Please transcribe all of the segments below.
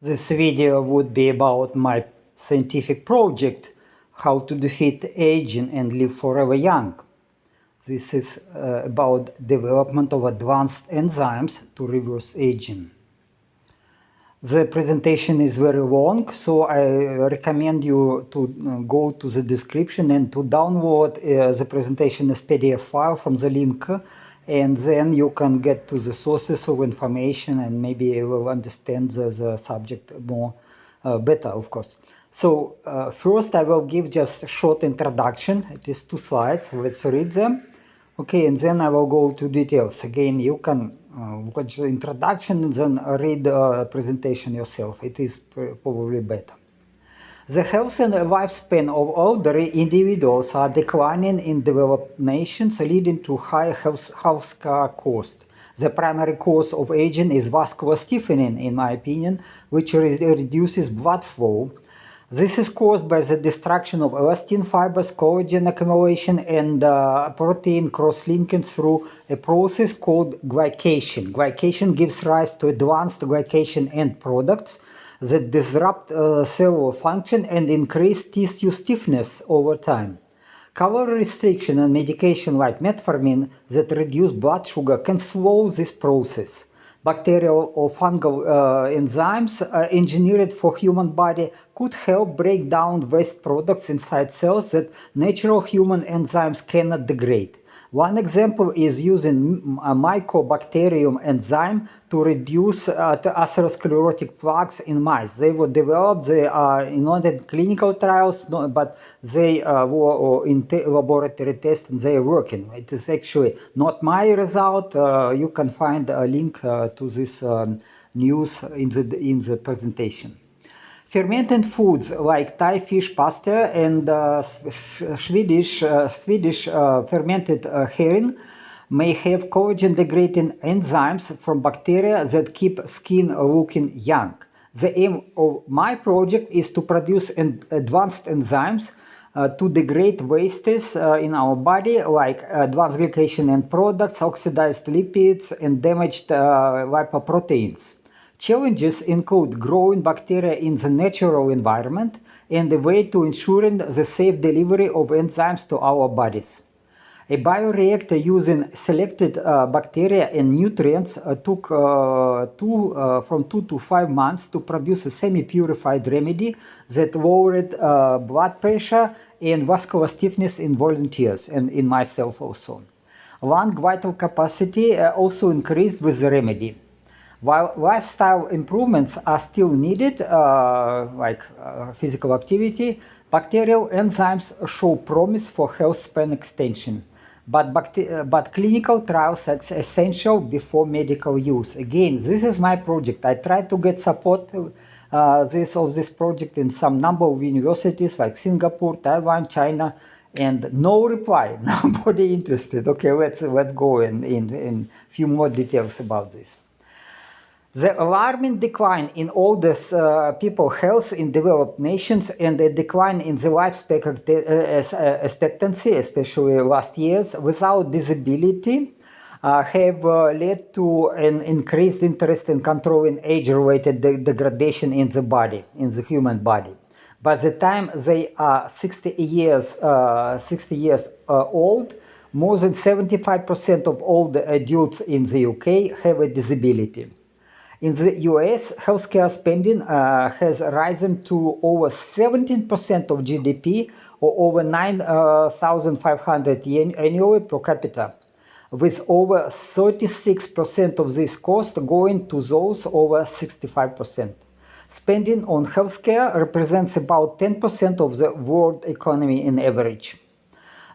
This video would be about my scientific project, how to defeat aging and live forever young. This is about development of advanced enzymes to reverse aging. The presentation is very long, so I recommend you to go to the description and to download the presentation as PDF file from the link, and then you can get to the sources of information and maybe you will understand the subject more better, of course. So first I will give just a short introduction. It is 2 slides. Let's read them. Okay, and then I will go to details. Again, you can watch the introduction and then read the presentation yourself. It is probably better. The health and lifespan of elderly individuals are declining in developed nations, leading to high healthcare costs. The primary cause of aging is vascular stiffening, in my opinion, which reduces blood flow. This is caused by the destruction of elastin fibers, collagen accumulation, and protein cross-linking through a process called glycation. Glycation gives rise to advanced glycation end products that disrupt cellular function and increase tissue stiffness over time. Calorie restriction and medication like metformin that reduce blood sugar can slow this process. Bacterial or fungal enzymes engineered for human body could help break down waste products inside cells that natural human enzymes cannot degrade. One example is using a Mycobacterium enzyme to reduce atherosclerotic plaques in mice. They were developed, they are not in clinical trials, but they were in laboratory tests and they are working. It is actually not my result. You can find a link to this news in the presentation. Fermented foods like Thai fish pasta and Swedish fermented herring may have collagen-degrading enzymes from bacteria that keep skin looking young. The aim of my project is to produce advanced enzymes to degrade wastes in our body, like advanced glycation end products, oxidized lipids, and damaged lipoproteins. Challenges include growing bacteria in the natural environment and a way to ensuring the safe delivery of enzymes to our bodies. A bioreactor using selected bacteria and nutrients took from 2 to 5 months to produce a semi-purified remedy that lowered blood pressure and vascular stiffness in volunteers and in myself also. Lung vital capacity also increased with the remedy. While lifestyle improvements are still needed, like physical activity, bacterial enzymes show promise for health span extension. But clinical trials are essential before medical use. Again, this is my project. I try to get support of this project in some number of universities like Singapore, Taiwan, China, and no reply. Nobody interested. Okay, let's go in few more details about this. The alarming decline in older people's health in developed nations and the decline in the life expectancy, especially last years, without disability, have led to an increased interest in controlling age-related degradation in the body, in the human body. By the time they are 60 years old, more than 75% of all the adults in the UK have a disability. In the US, healthcare spending has risen to over 17% of GDP, or over 9,500 yen annually per capita, with over 36% of this cost going to those over 65%. Spending on healthcare represents about 10% of the world economy in average.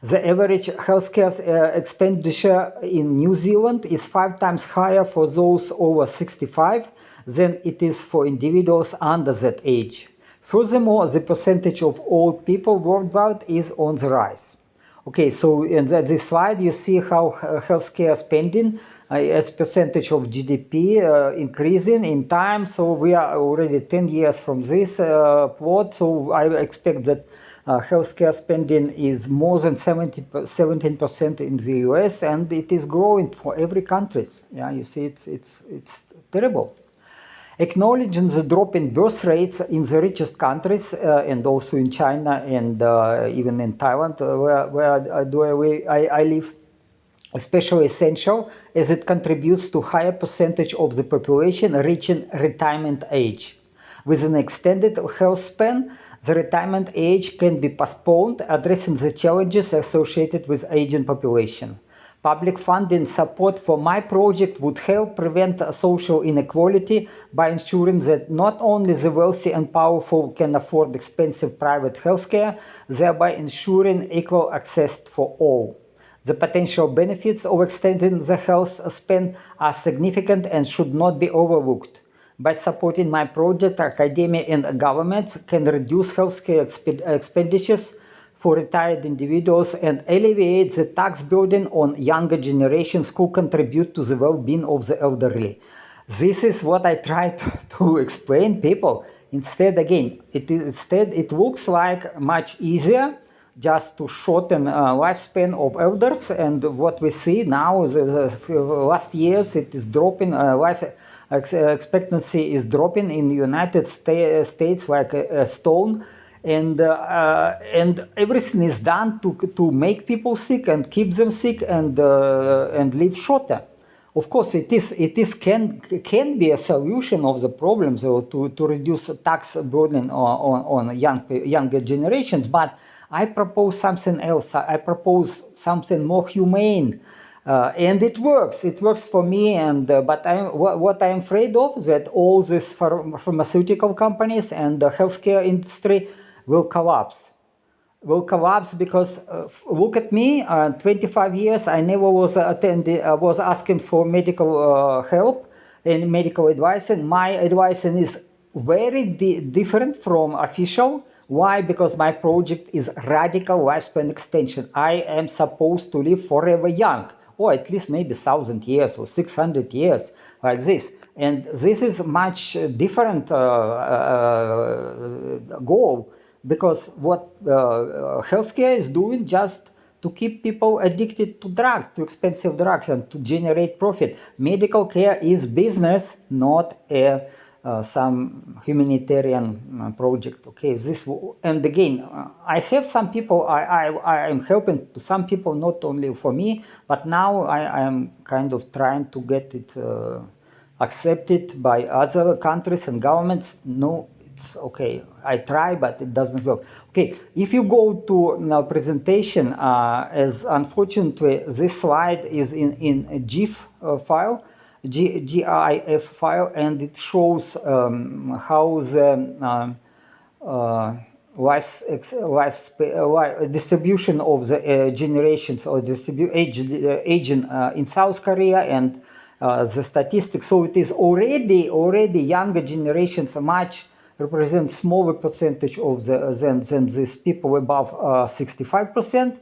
The average healthcare expenditure in New Zealand is 5 times higher for those over 65 than it is for individuals under that age. Furthermore, the percentage of old people worldwide is on the rise. Okay, so in this slide you see how healthcare spending as percentage of GDP increasing in time. So we are already 10 years from this plot, so I expect that healthcare spending is more than 17% in the US, and it is growing for every country. Yeah, you see, it's terrible. Acknowledging the drop in birth rates in the richest countries and also in China and even in Thailand, where I live, especially essential as it contributes to higher percentage of the population reaching retirement age. With an extended health span, the retirement age can be postponed, addressing the challenges associated with aging population. Public funding support for my project would help prevent social inequality by ensuring that not only the wealthy and powerful can afford expensive private healthcare, thereby ensuring equal access for all. The potential benefits of extending the health span are significant and should not be overlooked. By supporting my project, academia and governments can reduce healthcare expenditures for retired individuals and alleviate the tax burden on younger generations who contribute to the well-being of the elderly. This is what I try to explain people. Instead, again, it looks like much easier just to shorten lifespan of elders, and what we see now, the last years, it is dropping, life expectancy is dropping in the United States like a stone, and everything is done to make people sick and keep them sick and live shorter. Of course, it can be a solution of the problems to reduce tax burden on younger generations, but I propose something else. I propose something more humane, and it works. It works for me. And but what I'm afraid of that all these pharmaceutical companies and the healthcare industry will collapse. Will collapse because look at me. 25 years, I never was was asking for medical help and medical advice, and my advice is very different from official. Why? Because my project is radical lifespan extension. I am supposed to live forever young, or at least maybe 1,000 years or 600 years, like this. And this is much different goal, because what healthcare is doing just to keep people addicted to drugs, to expensive drugs, and to generate profit. Medical care is business, not some humanitarian project. Okay, and again, I have some people. I am helping to some people, not only for me, but now I am kind of trying to get it accepted by other countries and governments. No, it's okay. I try, but it doesn't work. Okay, if you go to now presentation, as unfortunately this slide is in a GIF file, GIF file, and it shows how the distribution of the generations or aging in South Korea and the statistics. So it is already younger generations much represent smaller percentage of than these people above 65%,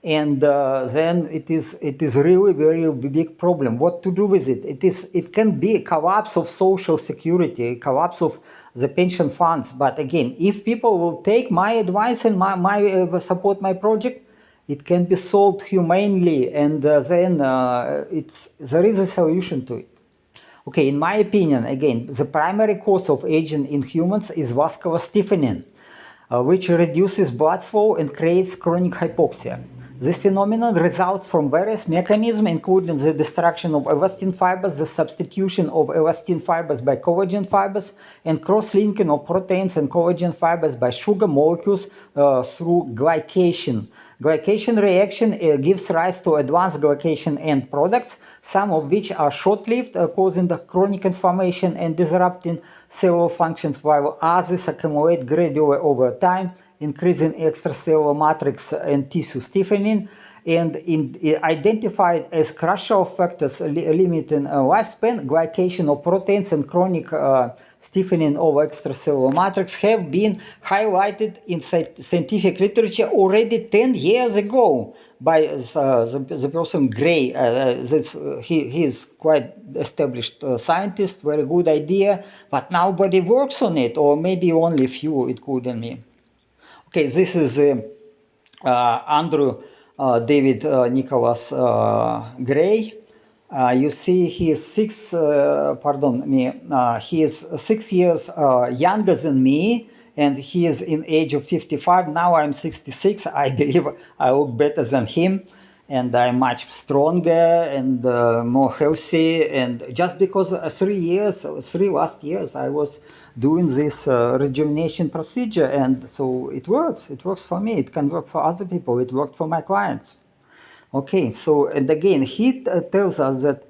and then it is really very big problem. What to do with it? It can be a collapse of social security, a collapse of the pension funds. But again, if people will take my advice and support my project, it can be solved humanely, and then there is a solution to it. Okay, in my opinion, again, the primary cause of aging in humans is vascular stiffening, which reduces blood flow and creates chronic hypoxia. This phenomenon results from various mechanisms, including the destruction of elastin fibers, the substitution of elastin fibers by collagen fibers, and cross-linking of proteins and collagen fibers by sugar molecules through glycation. Glycation reaction gives rise to advanced glycation end products, some of which are short-lived, causing the chronic inflammation and disrupting cellular functions, while others accumulate gradually over time, increasing extracellular matrix and tissue stiffening, and identified as crucial factors limiting lifespan. Glycation of proteins and chronic stiffening of extracellular matrix have been highlighted in scientific literature already 10 years ago by the person Gray. He is quite established scientist, very good idea, but nobody works on it, or maybe only few, including me. Okay, this is Andrew David Nicholas Gray, You see, he is he is 6 years younger than me, and he is in age of 55. Now I'm 66. I believe I look better than him, and I'm much stronger and more healthy. And just because 3 last years, I was doing this rejuvenation procedure, and so it works. It works for me. It can work for other people. It worked for my clients. Okay, so and again, he tells us that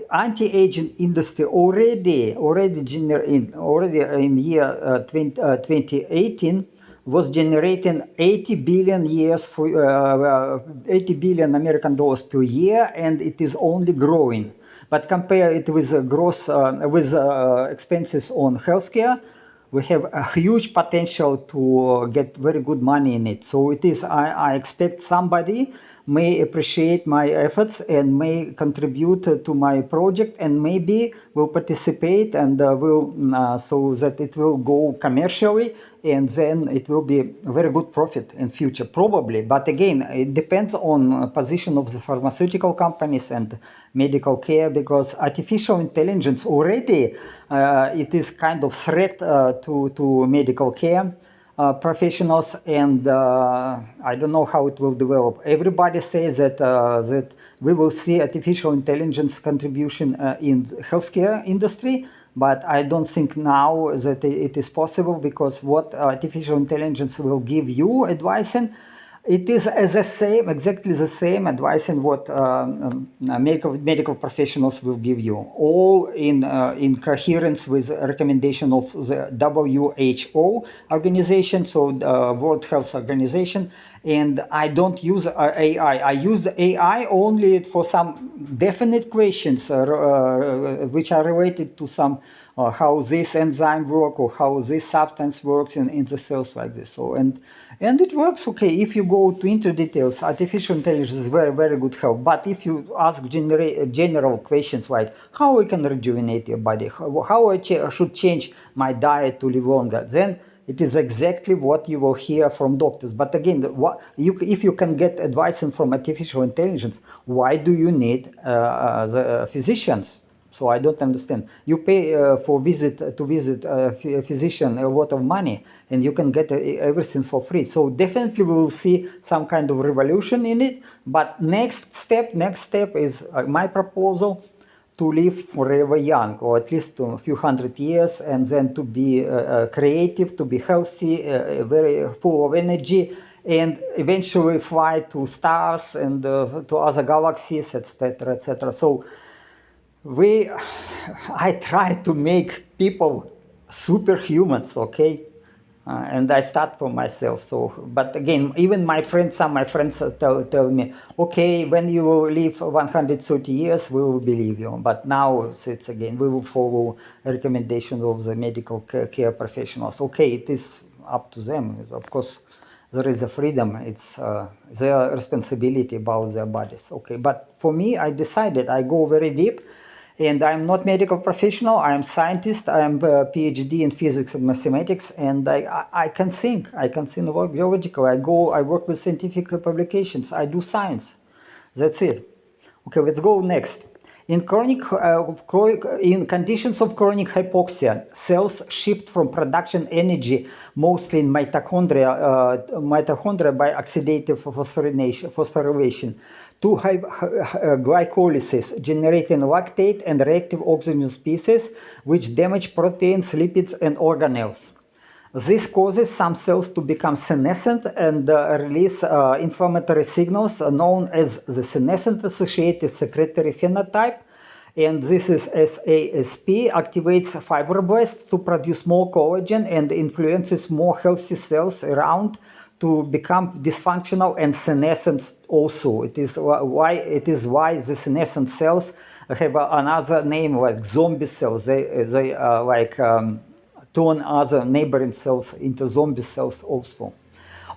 anti-aging industry already in year 2018 was generating 80 billion years for 80 billion American dollars per year, and it is only growing. But compare it with growth with expenses on healthcare, we have a huge potential to get very good money in it. So it is, I expect somebody may appreciate my efforts and may contribute to my project and maybe will participate and will, so that it will go commercially, and then it will be a very good profit in future, probably. But again, it depends on position of the pharmaceutical companies and medical care, because artificial intelligence already, it is kind of threat to medical care professionals, and I don't know how it will develop. Everybody says that that we will see artificial intelligence contribution in the healthcare industry, but I don't think now that it is possible, because what artificial intelligence will give you advice in, it is exactly the same advice in what medical professionals will give you, all in coherence with recommendation of the WHO organization, so the World Health Organization. And I don't use AI. I use AI only for some definite questions which are related to some how this enzyme works or how this substance works in the cells like this. So and it works okay. If you go into details, artificial intelligence is very good help. But if you ask general questions like how I can rejuvenate your body, how I should change my diet to live longer, then it is exactly what you will hear from doctors. But again, if you can get advice from artificial intelligence, why do you need the physicians? So I don't understand. You pay to visit a physician a lot of money, and you can get everything for free. So definitely we will see some kind of revolution in it. But next step is my proposal, to live forever young, or at least a few hundred years, and then to be creative, to be healthy, very full of energy, and eventually fly to stars and to other galaxies, etc., etc. So I try to make people superhumans, okay? And I start for myself. So, but again, even some of my friends tell me, okay, when you will live 130 years, we will believe you. But now it's again, we will follow recommendations of the medical care professionals. Okay, it is up to them. Of course, there is a freedom. It's their responsibility about their bodies. Okay, but for me, I decided I go very deep. And I'm not medical professional. I'm scientist. I'm a PhD in physics and mathematics, and I can think. I can think biologically. I work with scientific publications. I do science. That's it. Okay, let's go next. In conditions of chronic hypoxia, cells shift from production energy, mostly in mitochondria by oxidative phosphorylation, to glycolysis, generating lactate and reactive oxygen species, which damage proteins, lipids, and organelles. This causes some cells to become senescent and release inflammatory signals known as the senescent-associated secretory phenotype. And this is SASP, activates fibroblasts to produce more collagen and influences more healthy cells around to become dysfunctional and senescent also. It is why the senescent cells have another name, like zombie cells. They turn other neighboring cells into zombie cells also.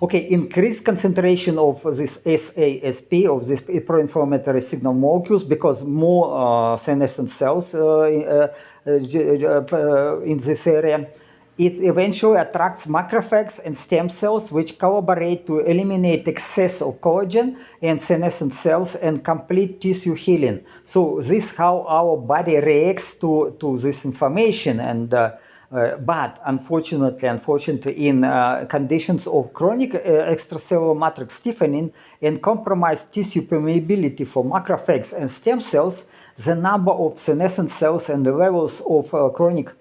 Okay, increased concentration of this SASP, of this pro-inflammatory signal molecules, because more senescent cells in this area, It eventually attracts macrophages and stem cells, which collaborate to eliminate excess of collagen and senescent cells and complete tissue healing. So this is how our body reacts to this information. And but unfortunately, in conditions of chronic extracellular matrix stiffening and compromised tissue permeability for macrophages and stem cells, the number of senescent cells and the levels of chronic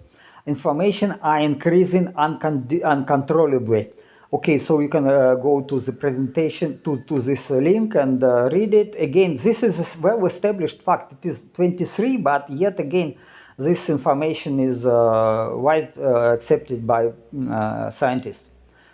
inflammation are increasing uncontrollably. Okay, so you can go to the presentation, to this link and read it. Again, this is a well-established fact. It is 23, but yet again, this information is wide accepted by scientists.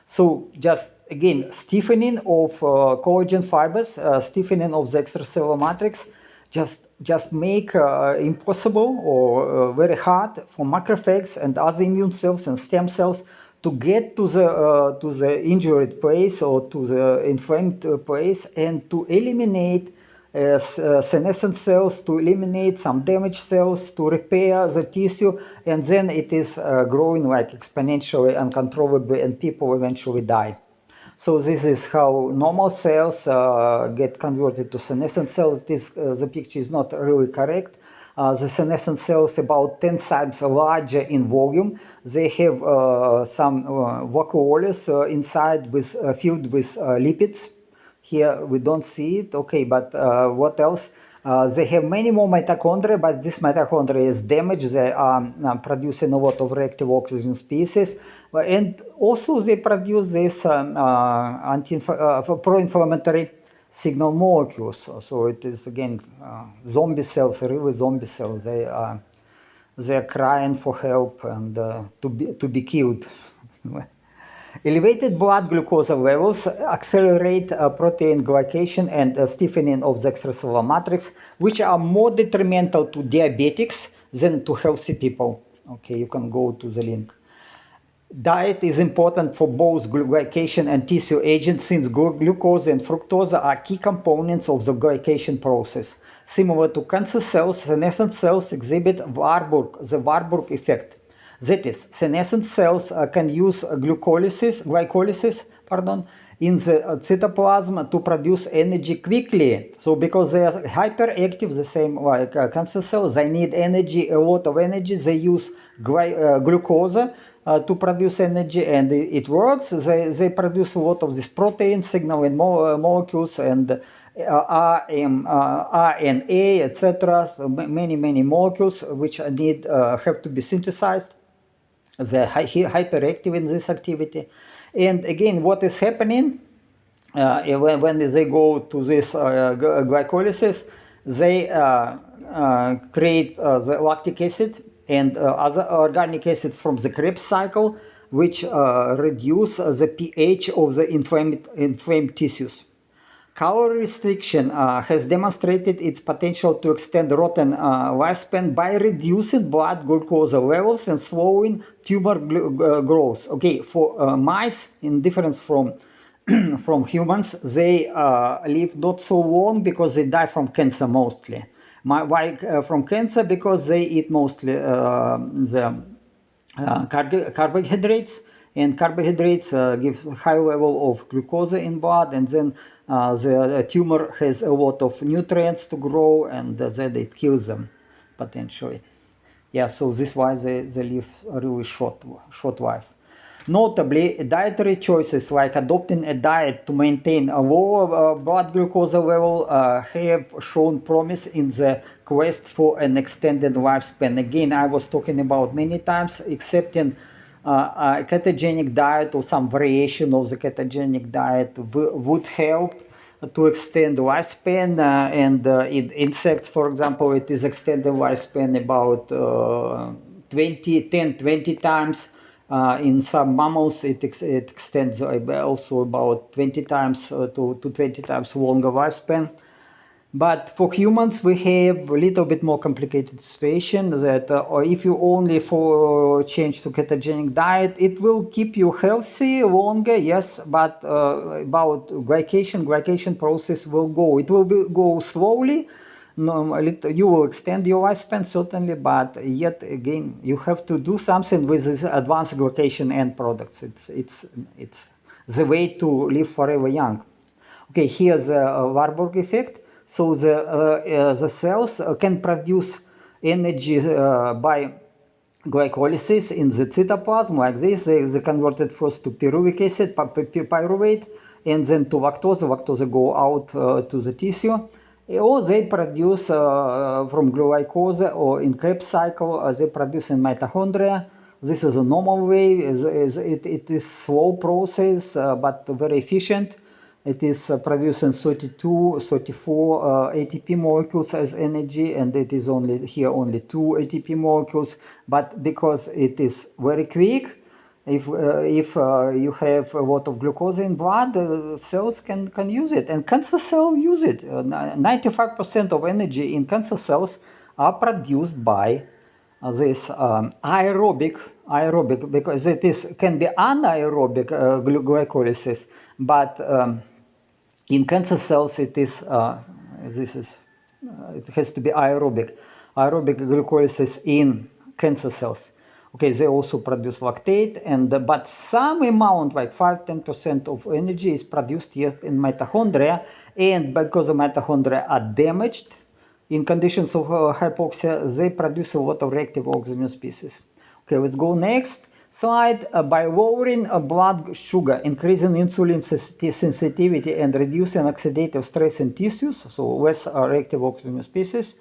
So just again, stiffening of collagen fibers, stiffening of the extracellular matrix, just make impossible or very hard for macrophages and other immune cells and stem cells to get to the injured place or to the inflamed place and to eliminate senescent cells, to eliminate some damaged cells, to repair the tissue, and then it is growing like exponentially, uncontrollably, and people eventually die. So this is how normal cells get converted to senescent cells. The picture is not really correct. The senescent cells about 10 times larger in volume. They have some vacuoles inside filled with lipids. Here we don't see it, okay, but what else? They have many more mitochondria, but this mitochondria is damaged. They are producing a lot of reactive oxygen species. And also they produce this pro-inflammatory signal molecules. So it is again zombie cells, really zombie cells. They are crying for help and to be killed. Elevated blood glucose levels accelerate protein glycation and stiffening of the extracellular matrix, which are more detrimental to diabetics than to healthy people. Okay, you can go to the link. Diet is important for both glycation and tissue agents, since glucose and fructose are key components of the glycation process. Similar to cancer cells, senescent cells exhibit the Warburg effect. That is, senescent cells can use glycolysis in the cytoplasm to produce energy quickly. So because they are hyperactive, the same like cancer cells, they need energy, a lot of energy. They use glucose to produce energy, and it works. They produce a lot of this protein signaling molecules and RNA, etc. So many molecules which have to be synthesized. They're hyperactive in this activity. And again, what is happening when they go to this glycolysis, they create the lactic acid and other organic acids from the Krebs cycle, which reduce the pH of the inflamed tissues. Calorie restriction has demonstrated its potential to extend rotten lifespan by reducing blood glucose levels and slowing tumor growth. Okay, for mice, in difference from from humans, they live not so long because they die from cancer mostly. Why from cancer? Because they eat mostly the carbohydrates, and carbohydrates give high level of glucose in blood, and then the tumor has a lot of nutrients to grow, and then it kills them potentially. Yeah, so this is why they live a really short life. Notably, dietary choices like adopting a diet to maintain a lower blood glucose level have shown promise in the quest for an extended lifespan. Again, I was talking about many times, accepting a ketogenic diet or some variation of the ketogenic diet would help to extend lifespan. And in insects, for example, it is extended lifespan about 10-20 times. In some mammals, it extends also about 20 times to 20 times longer lifespan. But for humans, we have a little bit more complicated situation that if you only change to ketogenic diet, it will keep you healthy longer, yes, but about glycation process will go. It will go slowly, No, you will extend your lifespan certainly, but yet again, you have to do something with this advanced glycation end products. It's the way to live forever young. Okay, here's the Warburg effect. So the cells can produce energy by glycolysis in the cytoplasm like this. They convert it first to pyruvic acid, pyruvate, and then to lactose. Lactose go out to the tissue. Or they produce from glucose, or in Krebs cycle, they produce in mitochondria. This is a normal way. It is slow process, but very efficient. It is producing 32, 34 ATP molecules as energy, and it is only here only 2 ATP molecules. But because it is very quick, if you have a lot of glucose in blood, cells can use it, and cancer cells use it. 95% of energy in cancer cells are produced by this aerobic, because it can be anaerobic glycolysis, but in cancer cells it is it has to be aerobic glycolysis in cancer cells. Okay, they also produce lactate, and but some amount, like 5-10% of energy, is produced yes in mitochondria, and because the mitochondria are damaged in conditions of hypoxia, they produce a lot of reactive oxygen species. Okay, let's go next slide. By lowering blood sugar, increasing insulin sensitivity, and reducing oxidative stress in tissues, so less reactive oxygen species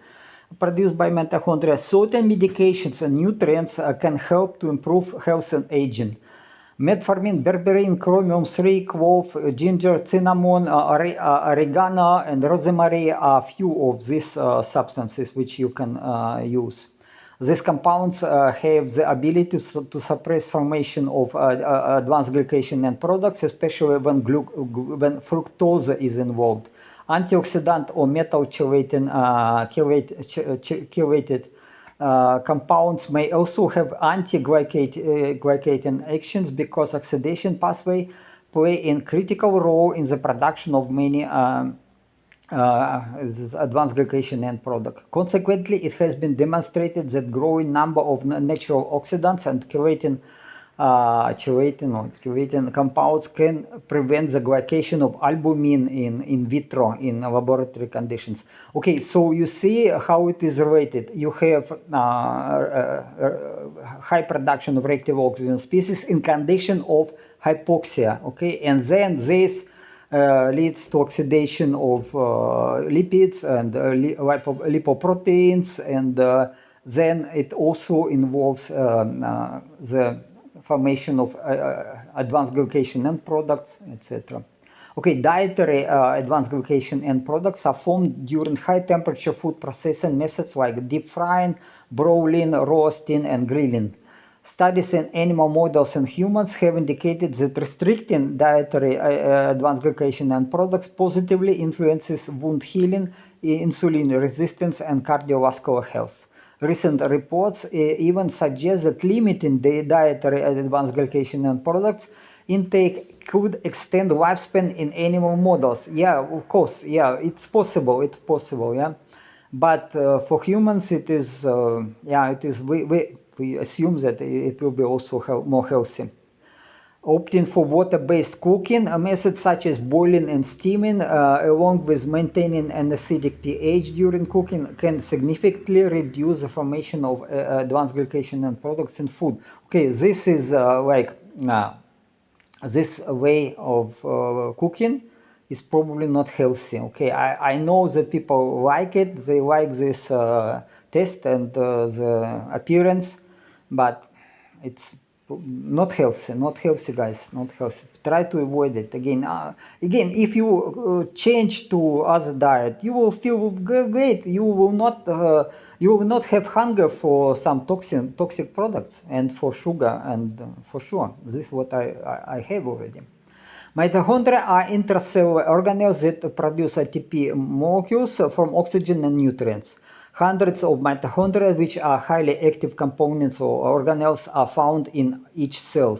produced by mitochondria, certain medications and nutrients can help to improve health and aging. Metformin, berberine, chromium 3, clove, ginger, cinnamon, oregano, and rosemary are few of these substances which you can use. These compounds have the ability to suppress formation of advanced glycation end products, especially when fructose is involved. Antioxidant or metal chelated compounds may also have anti-glycating actions because oxidation pathway play a critical role in the production of many advanced glycation end product. Consequently, it has been demonstrated that growing number of natural oxidants and chelating compounds can prevent the glycation of albumin in vitro in laboratory conditions. Okay, so you see how it is related. You have high production of reactive oxygen species in condition of hypoxia. Okay, and then this leads to oxidation of lipids and lipoproteins, and then it also involves the formation of advanced glycation end products, etc. Okay, dietary advanced glycation end products are formed during high temperature food processing methods like deep frying, broiling, roasting, and grilling. Studies in animal models and humans have indicated that restricting dietary advanced glycation end products positively influences wound healing, insulin resistance, and cardiovascular health. Recent reports even suggest that limiting the dietary advanced glycation end products intake could extend lifespan in animal models. Yeah, of course, yeah, it's possible, yeah. But for humans, it is, we assume that it will be also more healthy. Opting for water-based cooking, methods such as boiling and steaming, along with maintaining an acidic pH during cooking, can significantly reduce the formation of advanced glycation end products in food. Okay, this is this way of cooking is probably not healthy. Okay, I know that people like it, they like this taste and the appearance, but it's not healthy, guys, not healthy. Try to avoid it. Again, if you change to other diet, you will feel great. You will not have hunger for some toxic products and for sugar, and for sure, this is what I have already. Mitochondria are intracellular organelles that produce ATP molecules from oxygen and nutrients. Hundreds of mitochondria, which are highly active components or organelles, are found in each cell.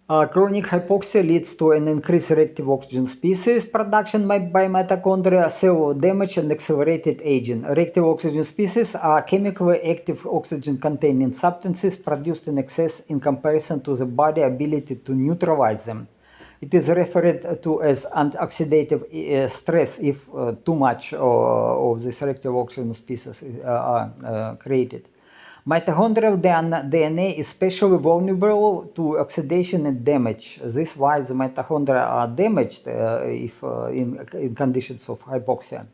Chronic hypoxia leads to an increased reactive oxygen species production by mitochondria, cellular damage, and accelerated aging. Reactive oxygen species are chemically active oxygen-containing substances produced in excess in comparison to the body's ability to neutralize them. It is referred to as antioxidative stress if too much of these reactive oxygen species are created. Mitochondrial DNA is especially vulnerable to oxidation and damage. This is why the mitochondria are damaged if in conditions of hypoxia.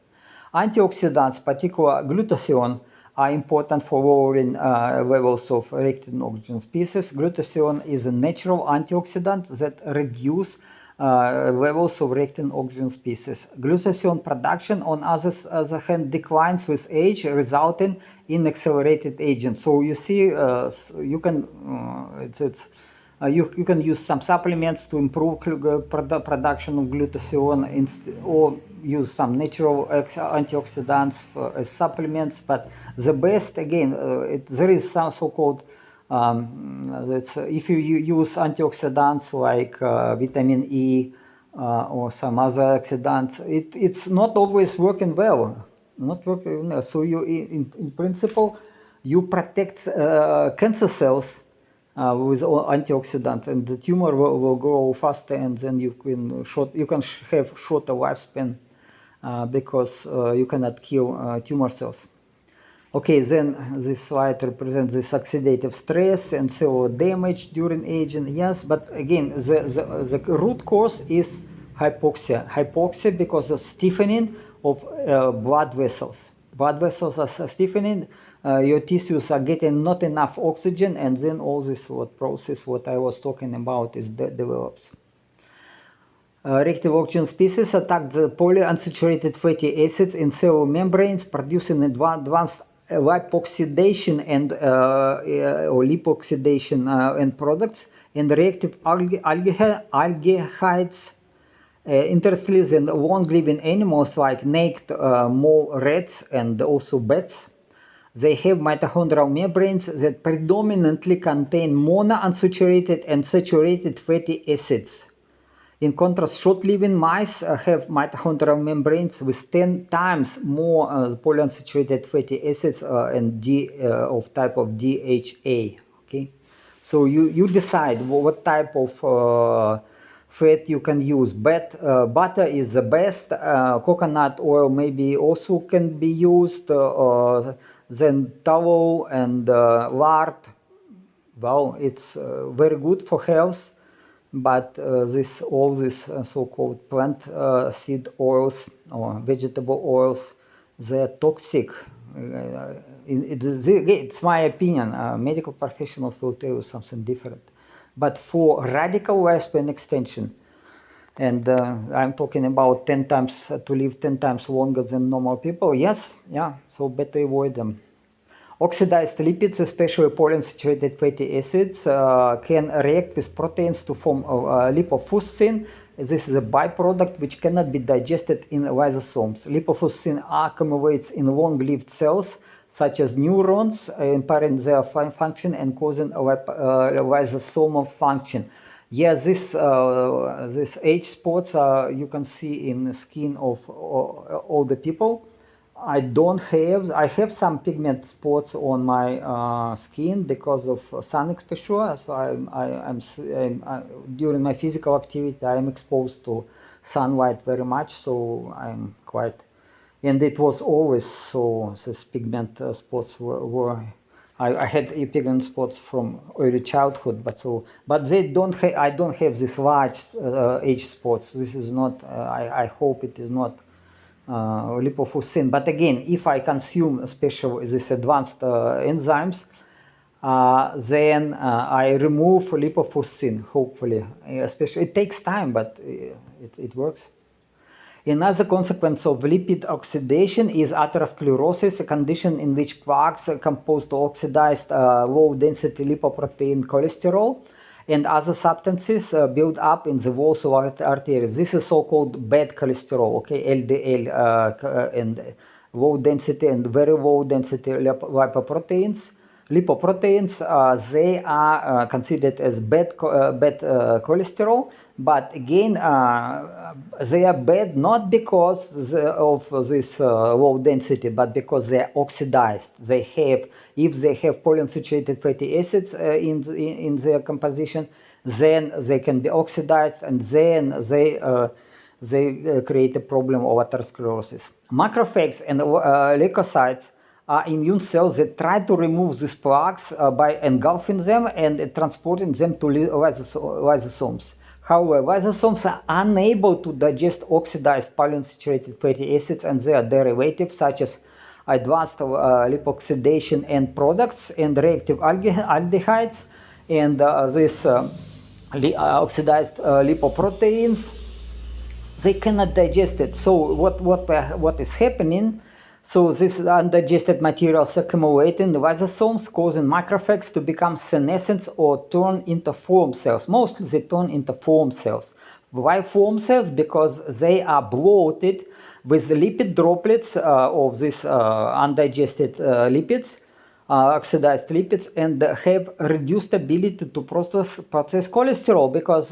Antioxidants, particularly glutathione, are important for lowering levels of reactive oxygen species. Glutathione is a natural antioxidant that reduces levels of reactive oxygen species. Glutathione production, on other hand, declines with age, resulting in accelerated aging. So you see, you can you can use some supplements to improve production of glutathione, or use some natural antioxidants as supplements. But the best, again, there is some so-called if you use antioxidants like vitamin E or some other oxidants, it's not always working well. Not working well. So you, in principle, you protect cancer cells with antioxidants, and the tumor will grow faster, and then you can have shorter lifespan because you cannot kill tumor cells. Okay, then this slide represents this oxidative stress and cellular damage during aging. Yes, but again, the root cause is hypoxia. Hypoxia because of stiffening of blood vessels. Blood vessels are stiffening. Your tissues are getting not enough oxygen, and then all this process what I was talking about is develops. Reactive oxygen species attack the polyunsaturated fatty acids in cellular membranes, producing advanced lipoxidation and or lipoxidation end products, and reactive aldehydes. Interestingly, the long-living animals like naked mole rats and also bats, they have mitochondrial membranes that predominantly contain monounsaturated and saturated fatty acids. In contrast, short-living mice have mitochondrial membranes with 10 times more polyunsaturated fatty acids and of type of DHA. Okay, so you decide what type of fat you can use. Butter is the best. Coconut oil maybe also can be used. Then tallow and lard. Well, it's very good for health. But all these so-called plant seed oils or vegetable oils, they're toxic. It's my opinion. Medical professionals will tell you something different. But for radical lifespan extension, and I'm talking about 10 times to live 10 times longer than normal people. Yes, yeah. So better avoid them. Oxidized lipids, especially polyunsaturated fatty acids, can react with proteins to form lipofuscin. This is a byproduct which cannot be digested in lysosomes. Lipofuscin accumulates in long-lived cells, such as neurons, impairing their function and causing lysosomal function. Yes, this age spots you can see in the skin of older people. I have some pigment spots on my skin because of sun exposure. So during my physical activity, I'm exposed to sunlight very much. So I'm quite, and it was always so. These pigment spots were I had pigment spots from early childhood, but they don't. I don't have these large age spots. This is not. I hope it is not. Lipofuscin. But again, if I consume especially these advanced enzymes, then I remove lipofuscin, hopefully. Especially, it takes time, but it works. Another consequence of lipid oxidation is atherosclerosis, a condition in which plaques composed of oxidized low-density lipoprotein cholesterol and other substances build up in the walls of arteries. This is so-called bad cholesterol, okay, LDL, and low density and very low density lipoproteins. lipoproteins, they are considered as bad cholesterol, but again, they are bad not because of this low density, but because they are oxidized. They have, if they have polyunsaturated fatty acids in their composition, then they can be oxidized, and then they create a problem of atherosclerosis. Macrophages and leukocytes are immune cells that try to remove these plaques by engulfing them and transporting them to lysosomes. However, lysosomes are unable to digest oxidized polyunsaturated fatty acids and their derivatives, such as advanced lipoxidation end products and reactive aldehydes, and these oxidized lipoproteins, they cannot digest it. So what is happening? So this undigested materials accumulate in the lysosomes, causing macrophages to become senescent or turn into foam cells. Mostly they turn into foam cells. Why foam cells? Because they are bloated with the lipid droplets of these undigested lipids, oxidized lipids, and have reduced ability to process cholesterol, because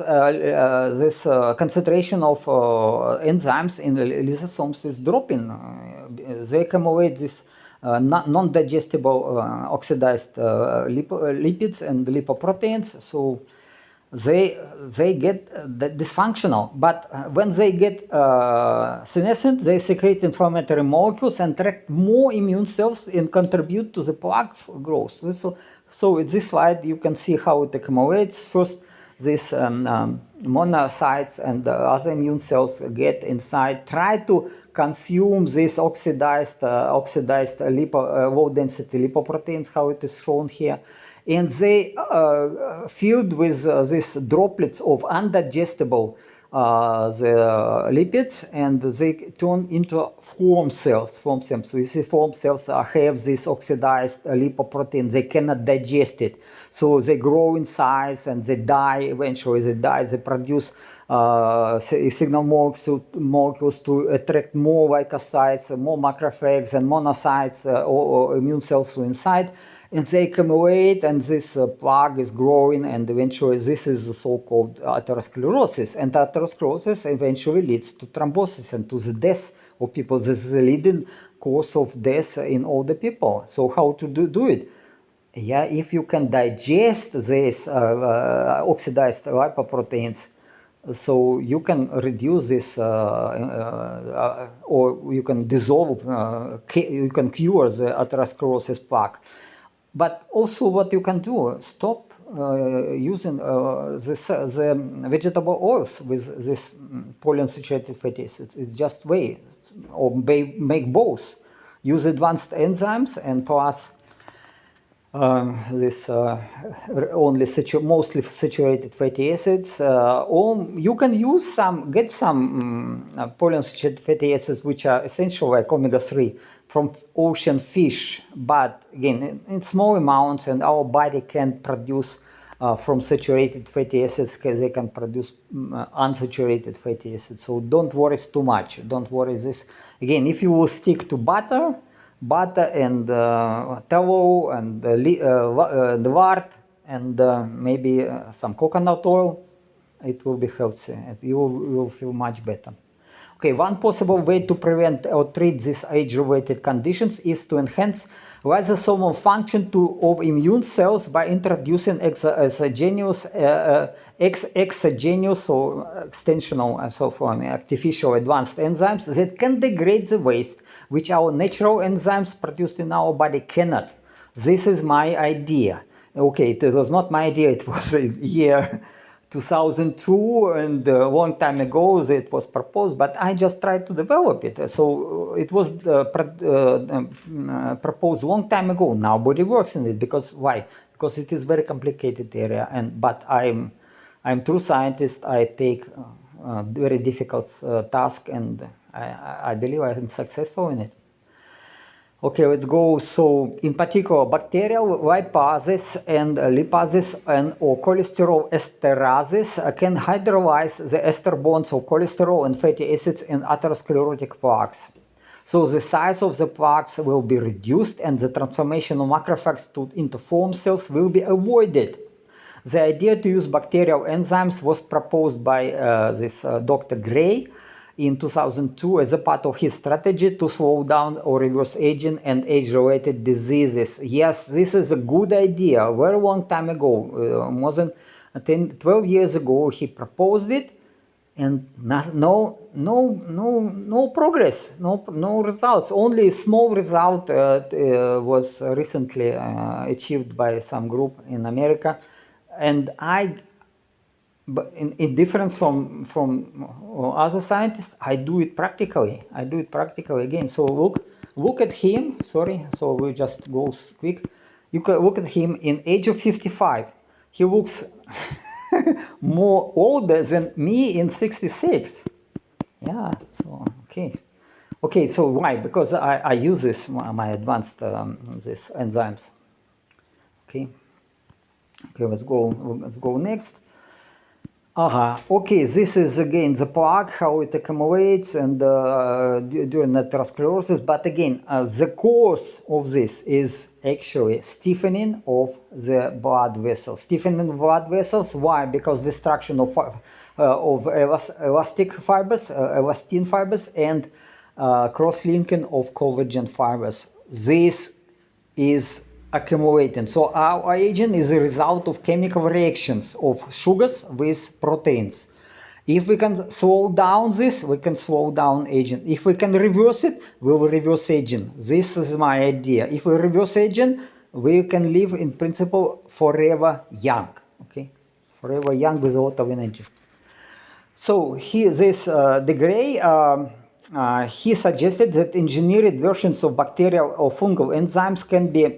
this concentration of enzymes in lysosomes is dropping. They accumulate this non-digestible oxidized lipids and lipoproteins, so they get dysfunctional. But when they get senescent, they secrete inflammatory molecules and attract more immune cells and contribute to the plaque growth. So in this slide you can see how it accumulates. First, these monocytes and other immune cells get inside, try to consume these oxidized low density lipoproteins, how it is shown here. And they filled with these droplets of undigestible the lipids, and they turn into foam cells. So you see foam cells have this oxidized lipoprotein. They cannot digest it. So they grow in size and they die. Eventually they die. They produce signal molecules to attract more leukocytes, more macrophages and monocytes or immune cells inside. And they accumulate, and this plaque is growing, and eventually this is the so-called atherosclerosis. And atherosclerosis eventually leads to thrombosis and to the death of people. This is the leading cause of death in older people. So how to do it? Yeah, if you can digest these oxidized lipoproteins, so you can reduce this, or you can dissolve, you can cure the atherosclerosis plaque. But also what you can do, stop using the vegetable oils with this polyunsaturated fatty acids. It's just way, or make both. Use advanced enzymes and plus this only mostly saturated fatty acids, or you can use get some polyunsaturated fatty acids, which are essential like omega-3 from ocean fish, but again in small amounts, and our body can produce from saturated fatty acids, because they can produce unsaturated fatty acids. So don't worry too much. Don't worry this. Again, if you will stick to butter and tallow and the lard and maybe some coconut oil, it will be healthy and you will feel much better. Okay, one possible way to prevent or treat these age-related conditions is to enhance lysosomal function of immune cells by introducing exogenous or extensional, so artificial advanced enzymes that can degrade the waste, which our natural enzymes produced in our body cannot. This is my idea. Okay, it was not my idea, it was a year 2002, and a long time ago it was proposed, but I just tried to develop it. So it was proposed long time ago. Nobody works in it, because why? Because it is very complicated area, but I'm true scientist. I take very difficult task, and I believe I am successful in it. Okay, let's go. So, in particular, bacterial lipases and lipases or cholesterol esterases can hydrolyze the ester bonds of cholesterol and fatty acids in atherosclerotic plaques. So the size of the plaques will be reduced and the transformation of macrophages into foam cells will be avoided. The idea to use bacterial enzymes was proposed by Dr. Gray in 2002 as a part of his strategy to slow down or reverse aging and age-related diseases. Yes, this is a good idea. A very long time ago, more than 12 years ago, he proposed it, and no progress, no results. Only a small result was recently achieved by some group in America, and but in difference from other scientists, I do it practically. Again. So look at him. Sorry. So we just go quick. You can look at him in age of 55. He looks more older than me in 66. Yeah. So okay. So why? Because I use this my advanced this enzymes. Okay. Let's go next. Okay, this is again the plaque, how it accumulates and during atherosclerosis. But again, the cause of this is actually stiffening of the blood vessels. Stiffening of blood vessels. Why? Because destruction of elastic fibers, elastin fibers, and cross-linking of collagen fibers. This is accumulating. So our aging is a result of chemical reactions of sugars with proteins. If we can slow down this, we can slow down aging. If we can reverse it, we will reverse aging. This is my idea. If we reverse aging, we can live in principle forever young. Okay, forever young with a lot of energy. So here, the Gray. He suggested that engineered versions of bacterial or fungal enzymes can be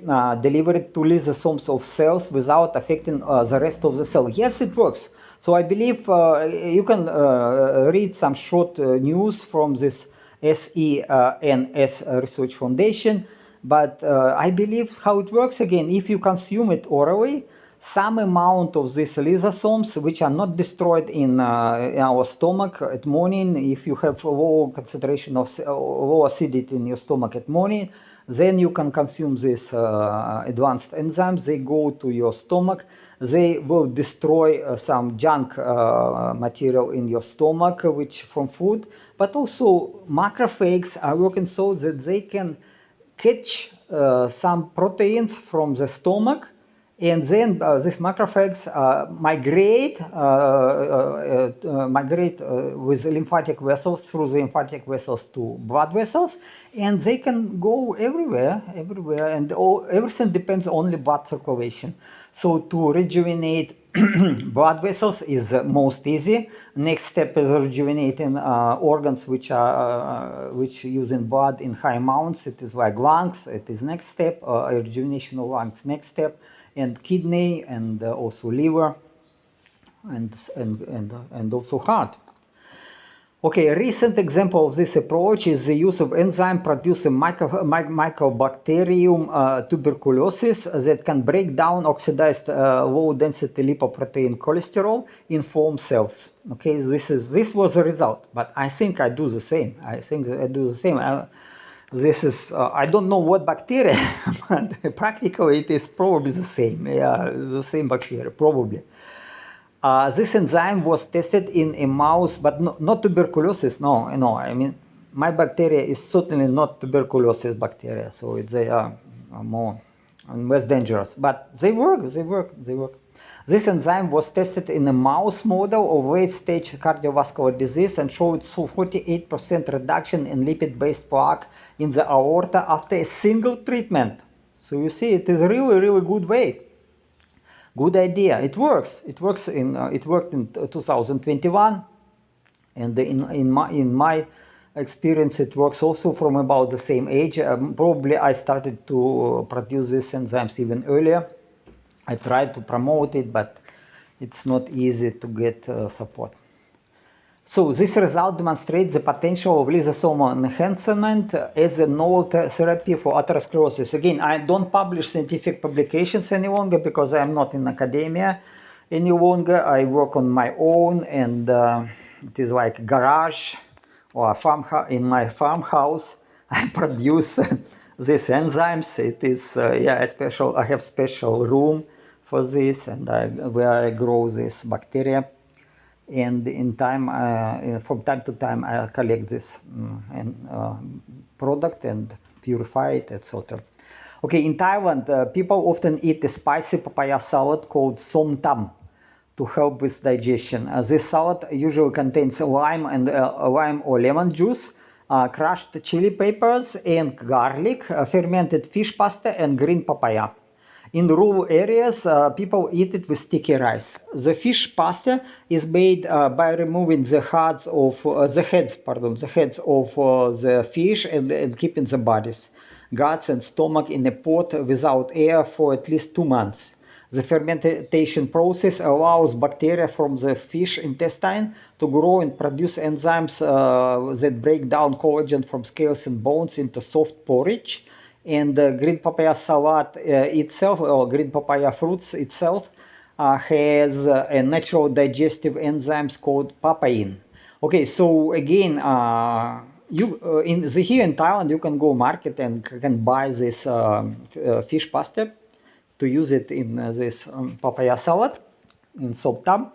delivered to lysosomes of cells without affecting the rest of the cell. Yes, it works. So I believe you can read some short news from this SENS Research Foundation, but I believe how it works again. If you consume it orally, some amount of these lysosomes, which are not destroyed in our stomach at morning, if you have a low concentration of low acidity in your stomach at morning, then you can consume these advanced enzymes. They go to your stomach. They will destroy some junk material in your stomach, which from food. But also macrophages are working so that they can catch some proteins from the stomach, and then these macrophages migrate with lymphatic vessels through the lymphatic vessels to blood vessels, and they can go everywhere, and everything depends only blood circulation. So to rejuvenate blood vessels is most easy. Next step is rejuvenating organs which using blood in high amounts. It is like lungs. It is next step. Rejuvenation of lungs next step. And kidney, and also liver, and also heart. Okay, a recent example of this approach is the use of enzyme producing Mycobacterium tuberculosis that can break down oxidized low-density lipoprotein cholesterol in foam cells. Okay, this was the result, but I think I do the same. This is, I don't know what bacteria, but practically it is probably the same. Yeah, the same bacteria, probably. This enzyme was tested in a mouse, but not tuberculosis. No, I mean, my bacteria is certainly not tuberculosis bacteria, so they are more and less dangerous. But they work. This enzyme was tested in a mouse model of late-stage cardiovascular disease and showed 48% reduction in lipid-based plaque in the aorta after a single treatment. So you see, it is a really good way. Good idea. It works. It worked in 2021, and in my experience, it works also from about the same age. Probably I started to produce these enzymes even earlier. I tried to promote it, but it's not easy to get support. So this result demonstrates the potential of lysosomal enhancement as a novel therapy for atherosclerosis. Again, I don't publish scientific publications any longer because I am not in academia any longer. I work on my own, and it is like garage or in my farmhouse. I produce these enzymes. It is yeah, special. I have special room for this, and where I grow this bacteria. And in time, from time to time, I collect this product and purify it, etc. Okay, in Thailand, people often eat a spicy papaya salad called som tam to help with digestion. This salad usually contains lime and lime or lemon juice, crushed chili peppers and garlic, fermented fish pasta, and green papaya. In rural areas, people eat it with sticky rice. The fish pasta is made by removing the heads of the fish and keeping the bodies, guts, and stomach in a pot without air for at least 2 months. The fermentation process allows bacteria from the fish intestine to grow and produce enzymes that break down collagen from scales and bones into soft porridge. And green papaya salad itself, or green papaya fruits itself, has a natural digestive enzymes called papain. Okay, so again, here in Thailand, you can go market and can buy this fish pasta to use it in this papaya salad in sop tam.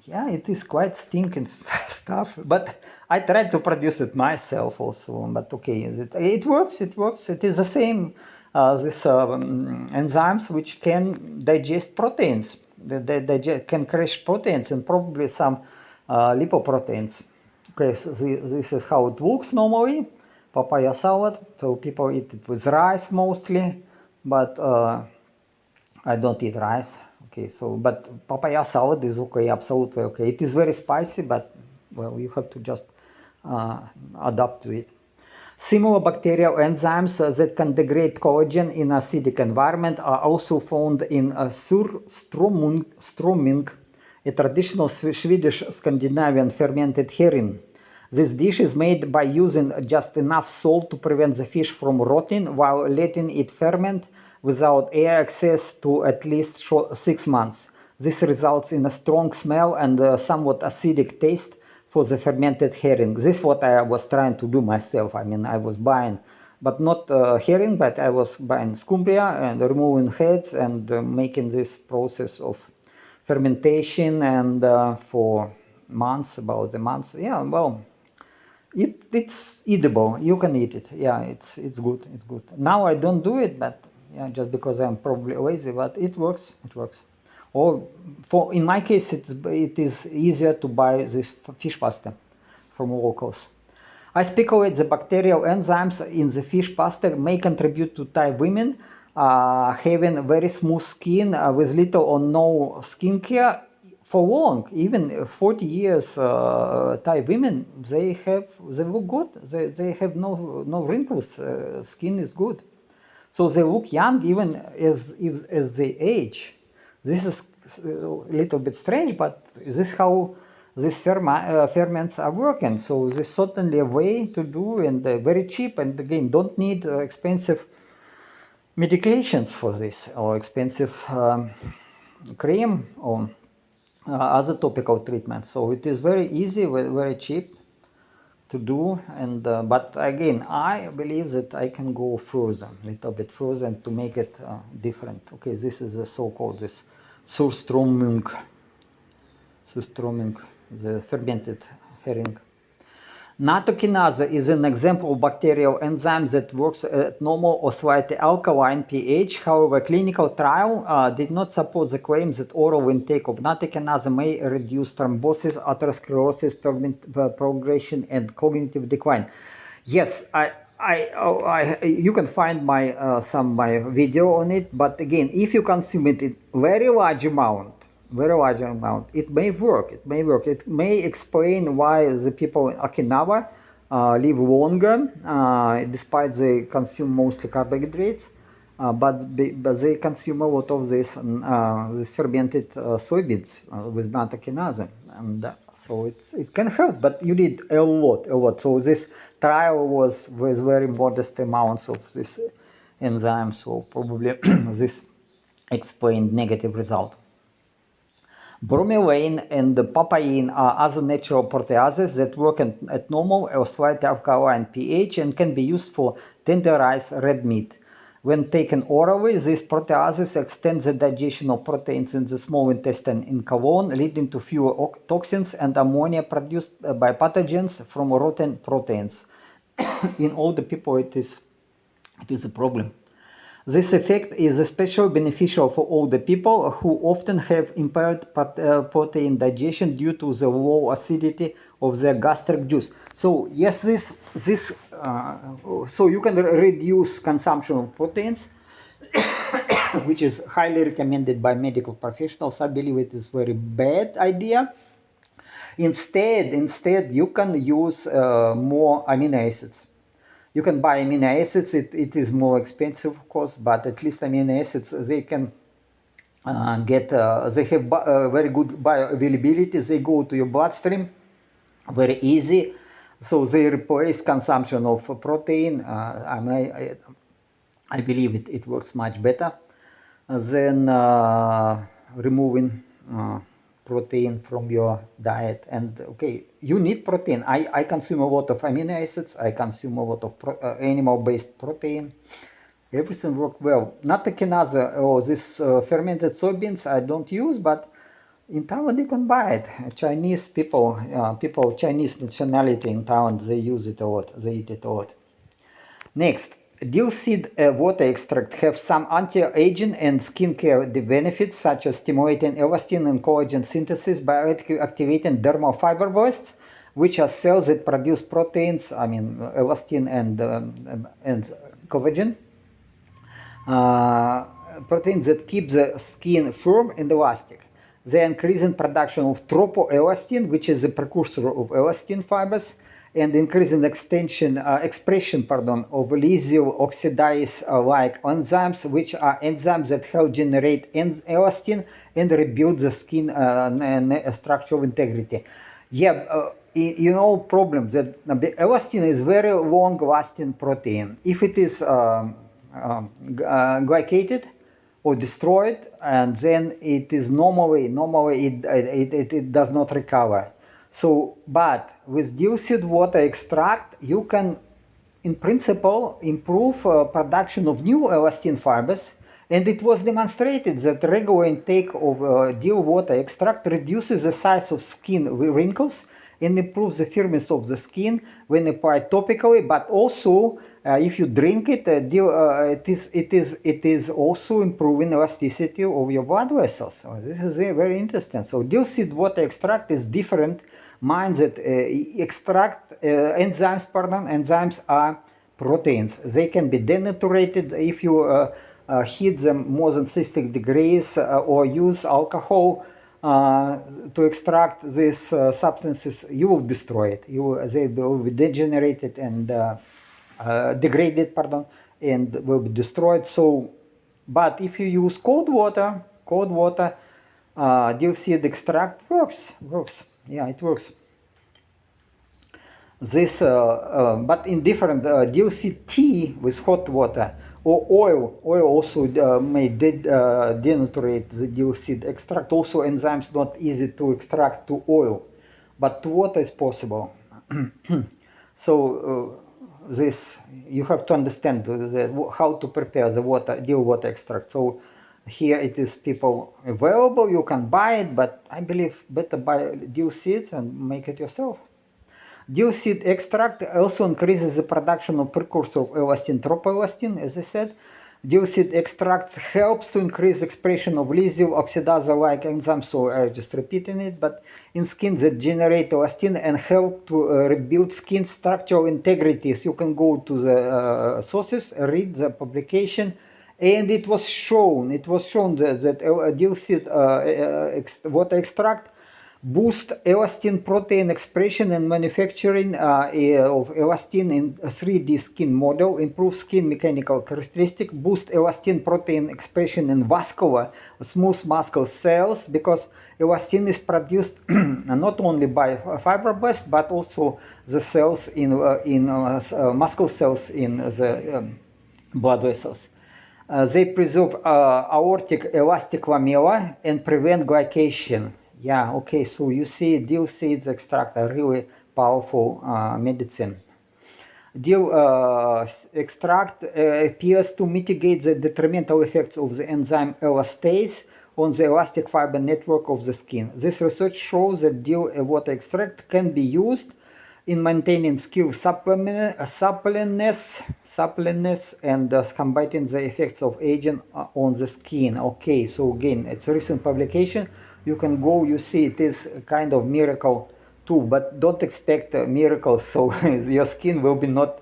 Yeah, it is quite stinking stuff, but I tried to produce it myself also. But okay, it works. It works. It is the same this enzymes which can digest proteins. They can crush proteins and probably some lipoproteins. Okay, so this is how it looks normally. Papaya salad. So people eat it with rice mostly, but I don't eat rice. Okay, so but papaya salad is okay, absolutely okay. It is very spicy, but well, you have to just adapt to it. Similar bacterial enzymes that can degrade collagen in acidic environment are also found in surströmming, a traditional Swedish Scandinavian fermented herring. This dish is made by using just enough salt to prevent the fish from rotting while letting it ferment without air access to at least 6 months. This results in a strong smell and a somewhat acidic taste for the fermented herring. This is what I was trying to do myself. I mean, I was buying, but not herring, but I was buying scumbria and removing heads and making this process of fermentation and for months, about a month. Yeah, well, it's eatable. You can eat it. Yeah, it's good. It's good. Now I don't do it, but yeah, just because I'm probably lazy, but it works. It works. Or for in my case, it is easier to buy this fish pasta from locals. I speculate the bacterial enzymes in the fish pasta may contribute to Thai women having very smooth skin with little or no skincare for long, even 40 years. Thai women, they look good. They have no wrinkles. Skin is good, so they look young even as they age. This is a little bit strange, but this is how these ferments are working. So this is certainly a way to do, and very cheap, and again, don't need expensive medications for this, or expensive cream, or other topical treatments. So it is very easy, very cheap to do, and but again, I believe that I can go further, a little bit further, and to make it different. Okay, this is the so-called this surströmming, the fermented herring. Nattokinase is an example of bacterial enzyme that works at normal or slightly alkaline pH. However, clinical trial did not support the claims that oral intake of nattokinase may reduce thrombosis, atherosclerosis, progression, and cognitive decline. Yes, you can find my video on it. But again, if you consume it in very large amount, it may work. It may explain why the people in Okinawa live longer, despite they consume mostly carbohydrates, but they consume a lot of this fermented soybeans with nattokinase, and so it can help, but you need a lot. So this trial was with very modest amounts of this enzyme, so probably this explained negative result. Bromelain and the papain are other natural proteases that work at normal or slightly alkaline pH and can be used for tenderized red meat. When taken orally, these proteases extend the digestion of proteins in the small intestine in colon, leading to fewer toxins and ammonia produced by pathogens from rotten proteins. In older people, it is a problem. This effect is especially beneficial for older people who often have impaired protein digestion due to the low acidity of their gastric juice. So yes, so you can reduce consumption of proteins, which is highly recommended by medical professionals. I believe it is a very bad idea. Instead, you can use more amino acids. You can buy amino acids. It is more expensive, of course, but at least amino acids, they can they have very good bioavailability. They go to your bloodstream very easy. So they replace consumption of protein. I believe it works much better than removing protein from your diet. And okay, you need protein. I consume a lot of amino acids. I consume a lot of animal-based protein. Everything works well. Not the kinase or this fermented soybeans I don't use, but in Thailand you can buy it. Chinese people of Chinese nationality in Thailand, they use it a lot. They eat it a lot. Next, dill seed water extract have some anti-aging and skincare benefits, such as stimulating elastin and collagen synthesis by activating dermal fibroblasts, which are cells that produce proteins, elastin and collagen. Proteins that keep the skin firm and elastic. They increase in production of tropoelastin, which is a precursor of elastin fibers, and increase in expression of lysyl oxidase-like enzymes, which are enzymes that help generate elastin and rebuild the skin structural integrity. Problem that elastin is very long-lasting protein. If it is glycated or destroyed, and then it is normally it does not recover. So, but with dill seed water extract, you can, in principle, improve production of new elastin fibers. And it was demonstrated that regular intake of dill water extract reduces the size of skin wrinkles and improves the firmness of the skin when applied topically, but also if you drink it, it is also improving elasticity of your blood vessels. So this is very interesting. So dill seed water extract is different. Mind that enzymes are proteins. They can be denaturated if you heat them more than 60 degrees or use alcohol to extract these substances. You will destroy it. They will be degenerated and degraded, and will be destroyed. So, but if you use cold water, dill seed extract works. Yeah, it works. This, but in different dill seed tea with hot water or oil also may denaturate the dill seed extract. Also, enzymes not easy to extract to oil, but to water is possible. So this you have to understand how to prepare the dill water extract. So here it is people available. You can buy it, but I believe better buy dill seeds and make it yourself. Dill seed extract also increases the production of precursor of elastin, tropoelastin, as I said. Dill seed extract helps to increase expression of lysyl oxidase-like enzymes, so I'm just repeating it, but in skin that generate elastin and help to rebuild skin structural integrity. So you can go to the sources, read the publication, and it was shown that dill seed water extract boost elastin protein expression and manufacturing of elastin in a 3D skin model, improve skin mechanical characteristic, boost elastin protein expression in vascular smooth muscle cells, because elastin is produced not only by fibroblasts but also the cells in muscle cells in the blood vessels. They preserve aortic elastic lamella and prevent glycation. Yeah, okay, so you see dill seeds extract are really powerful medicine. Dill extract appears to mitigate the detrimental effects of the enzyme elastase on the elastic fiber network of the skin. This research shows that dill water extract can be used in maintaining skin suppleness and combating the effects of aging on the skin. Okay, so again, it's a recent publication. You can go, you see it is a kind of miracle too, but don't expect miracles, so your skin will be not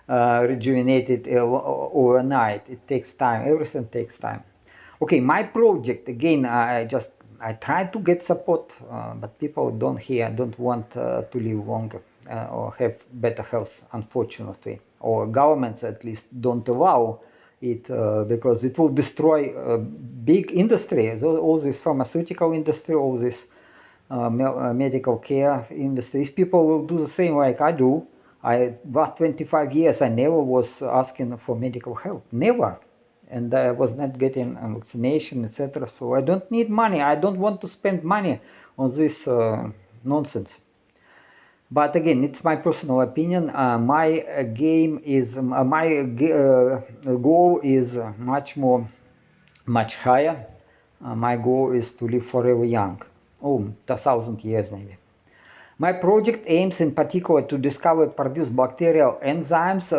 rejuvenated overnight. It takes time, everything takes time. Okay, my project, again, I try to get support, but people don't want to live longer or have better health, unfortunately, or governments at least don't allow it because it will destroy big industry, all this pharmaceutical industry, all this medical care industry. If people will do the same like I do, last 25 years I never was asking for medical help, never. And I was not getting vaccination, etc. So I don't need money. I don't want to spend money on this nonsense. But again, it's my personal opinion. My goal is much higher. My goal is to live forever young. 1,000 years maybe. My project aims in particular to discover and produce bacterial enzymes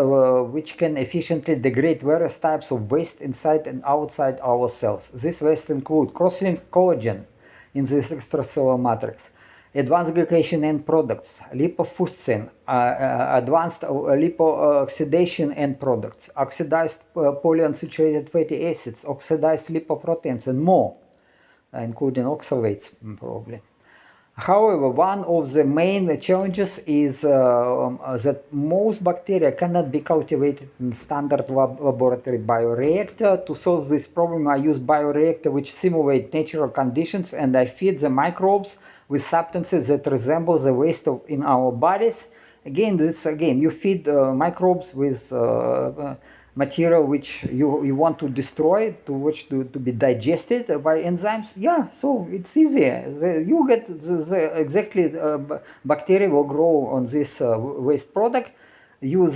which can efficiently degrade various types of waste inside and outside our cells. This waste include cross-linked collagen in this extracellular matrix, advanced glycation end products, lipofuscin, advanced lipooxidation end products, oxidized polyunsaturated fatty acids, oxidized lipoproteins, and more, including oxalates probably. However, one of the main challenges is that most bacteria cannot be cultivated in standard laboratory bioreactor. To solve this problem, I use bioreactor which simulate natural conditions, and I feed the microbes with substances that resemble the waste in our bodies. Again, you feed microbes with material which you want to destroy, to be digested by enzymes. Yeah, so it's easier. You get exactly bacteria will grow on this waste product. You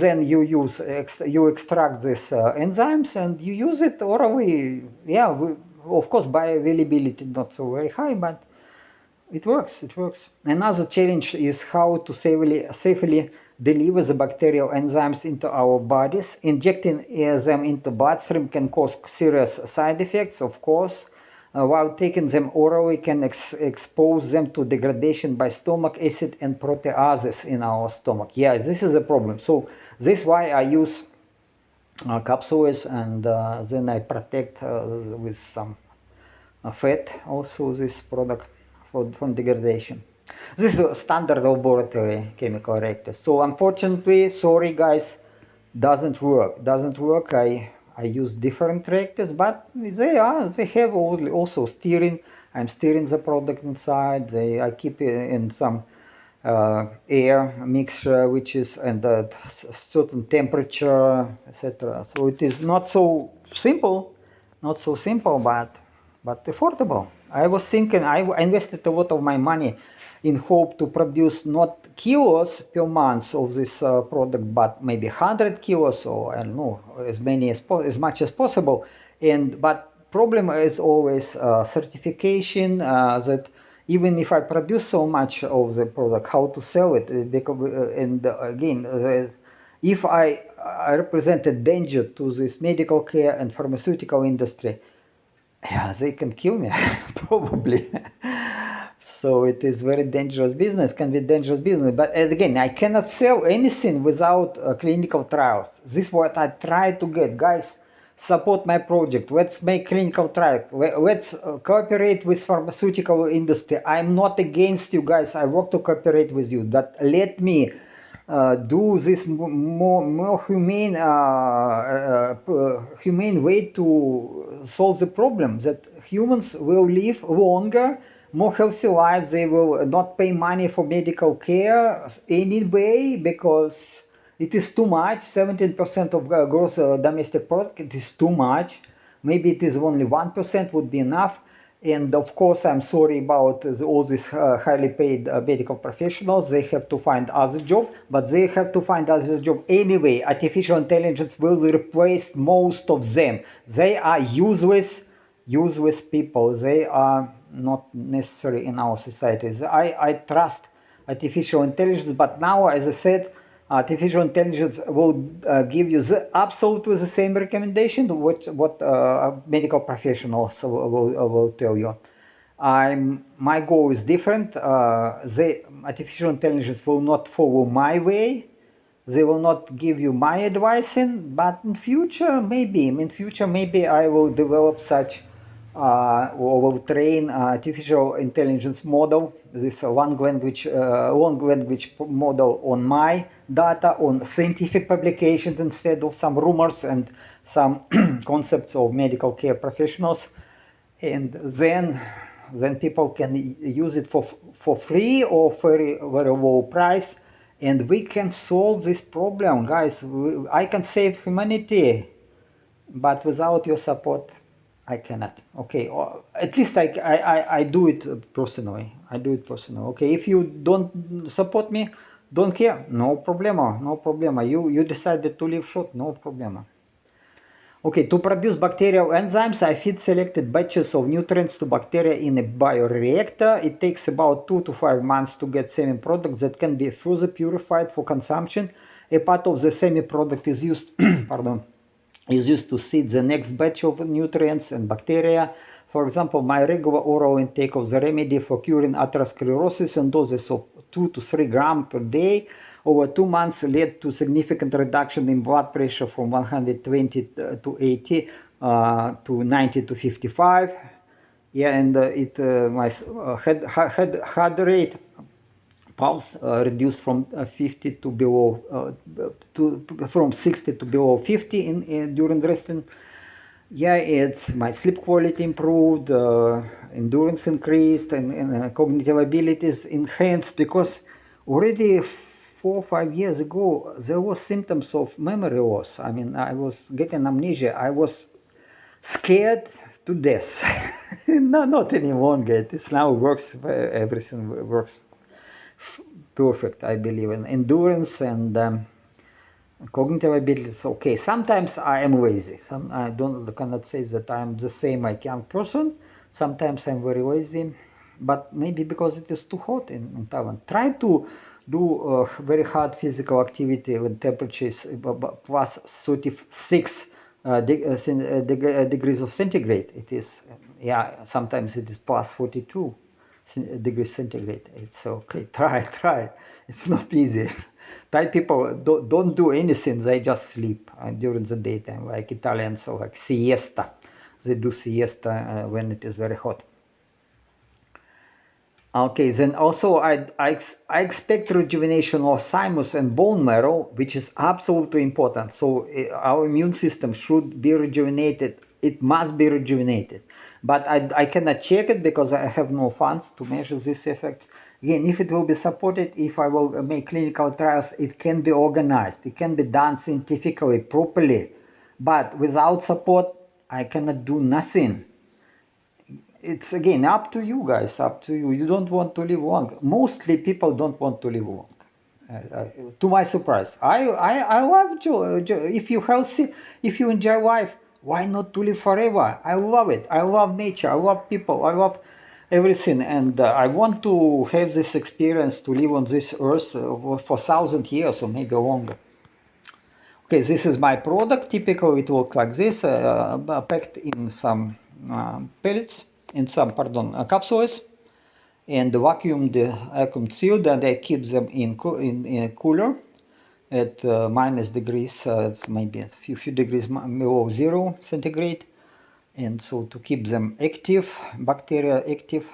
extract these enzymes and you use it orally. Yeah, of course bioavailability not so very high, but it works. Another challenge is how to safely deliver the bacterial enzymes into our bodies. Injecting them into bloodstream can cause serious side effects, of course, while taking them orally can expose them to degradation by stomach acid and proteases in our stomach. Yeah, this is a problem. So this is why I use capsules, and then I protect with some fat also this product from degradation. This is a standard laboratory chemical reactor. So unfortunately, sorry guys, doesn't work. I use different reactors, but they have also steering. I'm steering the product inside. I keep it in some air mixture, which is at a certain temperature, etc. So it is not so simple, but affordable. I was thinking, I invested a lot of my money in hope to produce not kilos per month of this product, but maybe 100 kilos, or I don't know, as much as possible. But problem is always certification, that even if I produce so much of the product, how to sell it? If I represent a danger to this medical care and pharmaceutical industry, yeah, they can kill me, probably. So it is very dangerous business, can be dangerous business. But again, I cannot sell anything without clinical trials. This is what I try to get. Guys, support my project. Let's make clinical trials. Let's cooperate with pharmaceutical industry. I'm not against you guys. I want to cooperate with you. But let me do this more humane way to solve the problem, that humans will live longer, more healthy lives. They will not pay money for medical care anyway, because it is too much. 17% of gross domestic product, it is too much. Maybe it is only 1% would be enough. And of course, I'm sorry about all these highly paid medical professionals. They have to find other job, but they have to find other job anyway. Artificial intelligence will replace most of them. They are useless people. They are not necessary in our societies. I trust artificial intelligence, but now, as I said, artificial intelligence will give you absolutely the same recommendation what medical professionals will tell you. My goal is different. The artificial intelligence will not follow my way. They will not give you my advice, but in future maybe I will develop such or will train artificial intelligence model, this long language model on my data, on scientific publications instead of some rumors and some concepts of medical care professionals, and then people can use it for free or very low price, and we can solve this problem, guys. I can save humanity, but without your support I cannot. Okay, or at least I do it personally. Okay, if you don't support me, don't care, no problema. You decided to live short, no problema. Okay, to produce bacterial enzymes, I feed selected batches of nutrients to bacteria in a bioreactor. It takes about 2 to 5 months to get semi-product that can be further purified for consumption. A part of the semi-product is used, is used to seed the next batch of nutrients and bacteria. For example, my regular oral intake of the remedy for curing atherosclerosis in doses of 2 to 3 grams per day over 2 months led to significant reduction in blood pressure from 120 to 80 to 90 to 55. Yeah, and my heart rate pulse reduced from 50 to below from 60 to below 50 during resting. Yeah, it's my sleep quality improved, endurance increased, and cognitive abilities enhanced, because already 4 or 5 years ago there was symptoms of memory loss. I mean, I was getting amnesia. I was scared to death. No, not any longer. It now works. Everything works perfect, I believe, in endurance and cognitive abilities. Okay, sometimes I am lazy. I cannot say that I am the same like young person. Sometimes I'm very lazy, but maybe because it is too hot in Thailand. Try to do very hard physical activity when temperature is plus 36 degrees of centigrade. It is, yeah, sometimes it is plus 42 degrees centigrade. It's okay. Try. It's not easy. Thai people don't do anything. They just sleep during the daytime, like Italians, or like siesta. They do siesta when it is very hot. Okay, then also I expect rejuvenation of thymus and bone marrow, which is absolutely important. So our immune system should be rejuvenated. It must be rejuvenated. But I cannot check it because I have no funds to measure these effects. Again, if it will be supported, if I will make clinical trials, it can be organized. It can be done scientifically, properly. But without support, I cannot do nothing. It's again up to you guys, up to you. You don't want to live long. Mostly people don't want to live long. To my surprise, I love if you're healthy, if you enjoy life, why not to live forever? I love it. I love nature. I love people. I love everything, and I want to have this experience to live on this earth for 1,000 years or maybe longer. Okay, this is my product. Typically, it looks like this, packed in some pellets. In some, capsules, and vacuum sealed, and I keep them in a cooler at minus degrees, maybe a few degrees below 0 centigrade, and so to keep them active, bacteria active.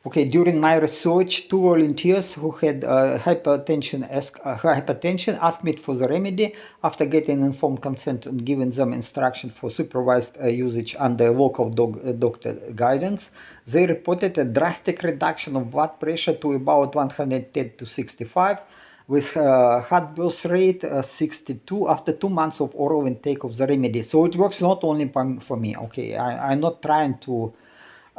Okay, during my research, 2 volunteers who had hypertension asked me for the remedy. After getting informed consent and giving them instruction for supervised usage under local doctor guidance, they reported a drastic reduction of blood pressure to about 110 to 65. with heart birth rate 62 after 2 months of oral intake of the remedy. So it works not only for me. Okay, I'm not trying to.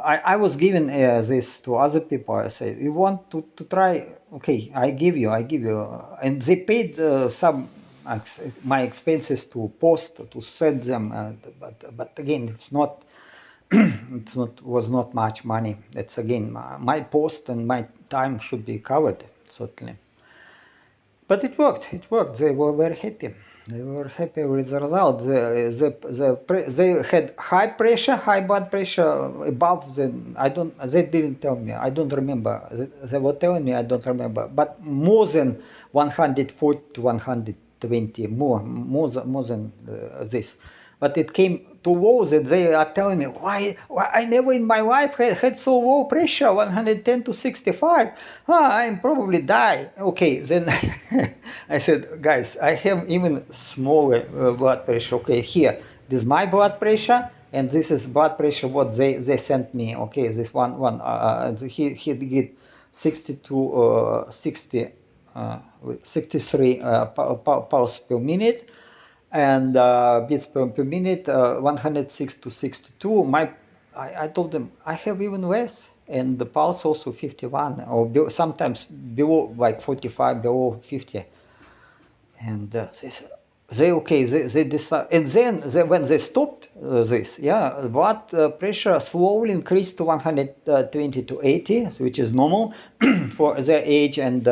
I was given this to other people. I said, you want to try? Okay, I give you, and they paid some my expenses to post to send them. But again, it's not. It's not was not much money. It's again my post and my time should be covered certainly. But it worked. It worked. They were very happy. They were happy with the result. They had high pressure, high blood pressure above the. I don't. They didn't tell me. I don't remember. They were telling me. I don't remember. But more than 140 to 120. More than this. But it came to low that they are telling me, why I never in my life had so low pressure, 110 to 65. I'm probably die. Okay, then I said, guys, I have even smaller blood pressure. Okay, here, this is my blood pressure, and this is blood pressure what they sent me. Okay, this one he did 60 to 63 pulse per minute. And beats per minute 106 to 62. I told them I have even less, and the pulse also 51 or sometimes below like 45, below 50. And they decide, and then when they stopped this, blood pressure slowly increased to 120 to 80, which is normal for their age. And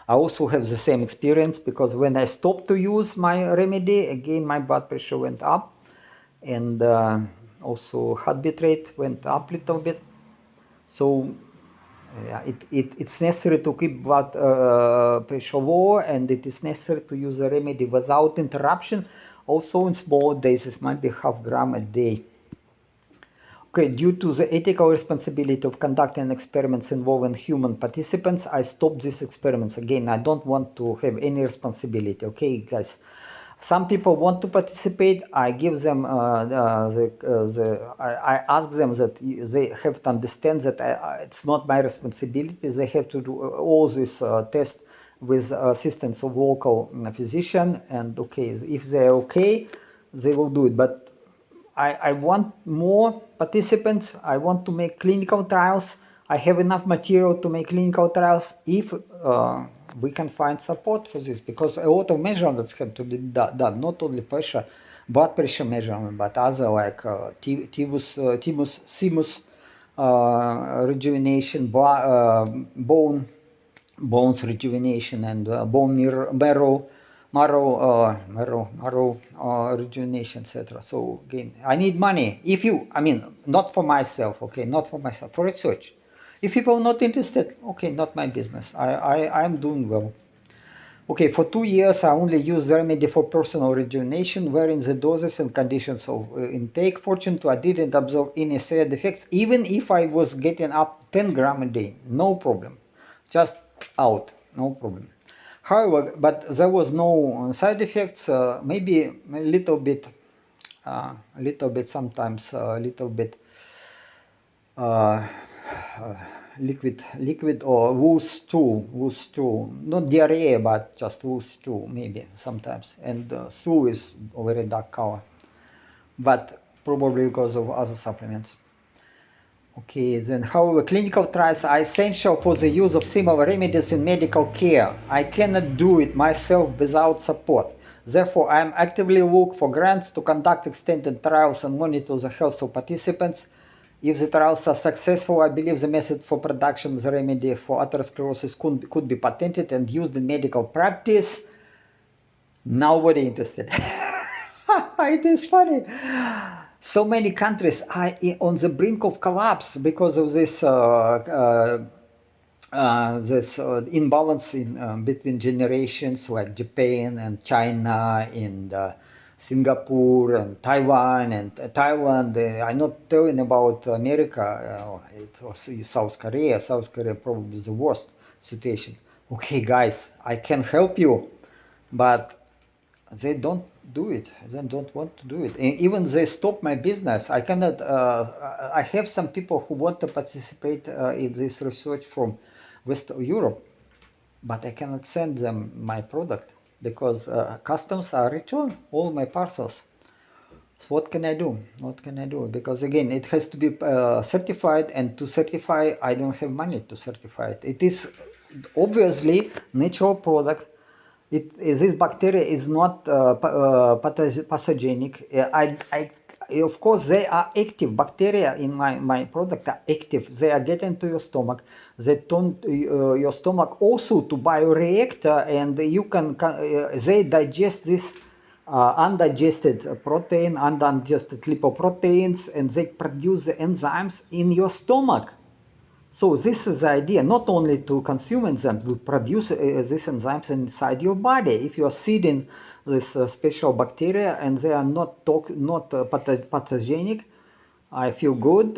I also have the same experience, because when I stopped to use my remedy, again my blood pressure went up, and also heartbeat rate went up a little bit. So it's necessary to keep blood pressure low, and it is necessary to use the remedy without interruption. Also in small doses, might be half gram a day. Okay, due to the ethical responsibility of conducting experiments involving human participants, I stopped these experiments. Again, I don't want to have any responsibility. Okay, guys. Some people want to participate. I give them I ask them that they have to understand that it's not my responsibility. They have to do all these tests with assistance of local physician. And okay, if they're okay, they will do it. But I want more participants. I want to make clinical trials. I have enough material to make clinical trials if we can find support for this, because a lot of measurements have to be done, not only pressure, blood pressure measurement, but other like thymus rejuvenation, bones rejuvenation, and bone marrow rejuvenation, etc. So again, I need money. Not for myself, okay, not for myself, for research. If people are not interested, okay, not my business. I'm doing well. Okay, for 2 years I only used the remedy for personal rejuvenation, varying the doses and conditions of intake. Fortunately, I didn't observe any side effects, even if I was getting up 10 grams a day. No problem. Just out, no problem. However, but there was no side effects, maybe a little bit sometimes, a little bit liquid or loose stool, not diarrhea, but just loose stool maybe sometimes. And stool is very dark color, but probably because of other supplements. Okay, then however, clinical trials are essential for the use of similar remedies in medical care. I cannot do it myself without support. Therefore, I am actively looking for grants to conduct extended trials and monitor the health of participants. If the trials are successful, I believe the method for production of the remedy for atherosclerosis could be patented and used in medical practice. Nobody interested. It is funny. So many countries are on the brink of collapse because of this imbalance between generations, like Japan and China and Singapore and Taiwan and Thailand. I'm not telling about America. It was South Korea. South Korea probably the worst situation. Okay, guys, I can help you, but they don't do it. They don't want to do it. And even they stop my business. I cannot. I have some people who want to participate in this research from West Europe, but I cannot send them my product because customs are return all my parcels. So what can I do? What can I do? Because again, it has to be certified, and to certify, I don't have money to certify it. It is obviously natural product. This bacteria is not pathogenic. Of course, they are active. Bacteria in my product are active. They are getting to your stomach. They turn your stomach also to bioreactor, and you can they digest this undigested protein, undigested lipoproteins, and they produce the enzymes in your stomach. So this is the idea, not only to consume enzymes, to produce these enzymes inside your body. If you are seeding this special bacteria and they are not pathogenic, I feel good,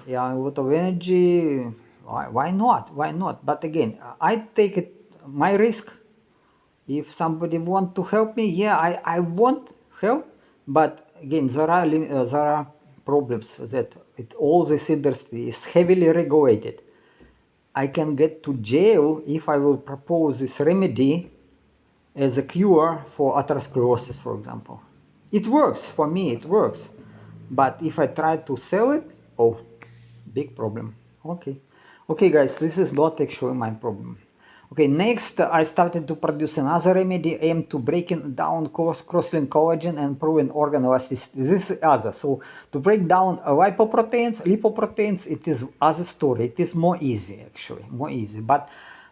yeah, a lot of energy, why not? Why not? But again, I take it, my risk. If somebody want to help me, yeah, I want help, but again, there are problems that all this industry is heavily regulated. I can get to jail if I will propose this remedy as a cure for atherosclerosis, for example. It works for me, it works. But if I try to sell it, oh, big problem. Okay, guys, this is not actually my problem. Okay, next I started to produce another remedy aimed to breaking down cross-linked collagen and improving organ elasticity. This is other. So to break down lipoproteins, it is other story. It is more easy actually, more easy. But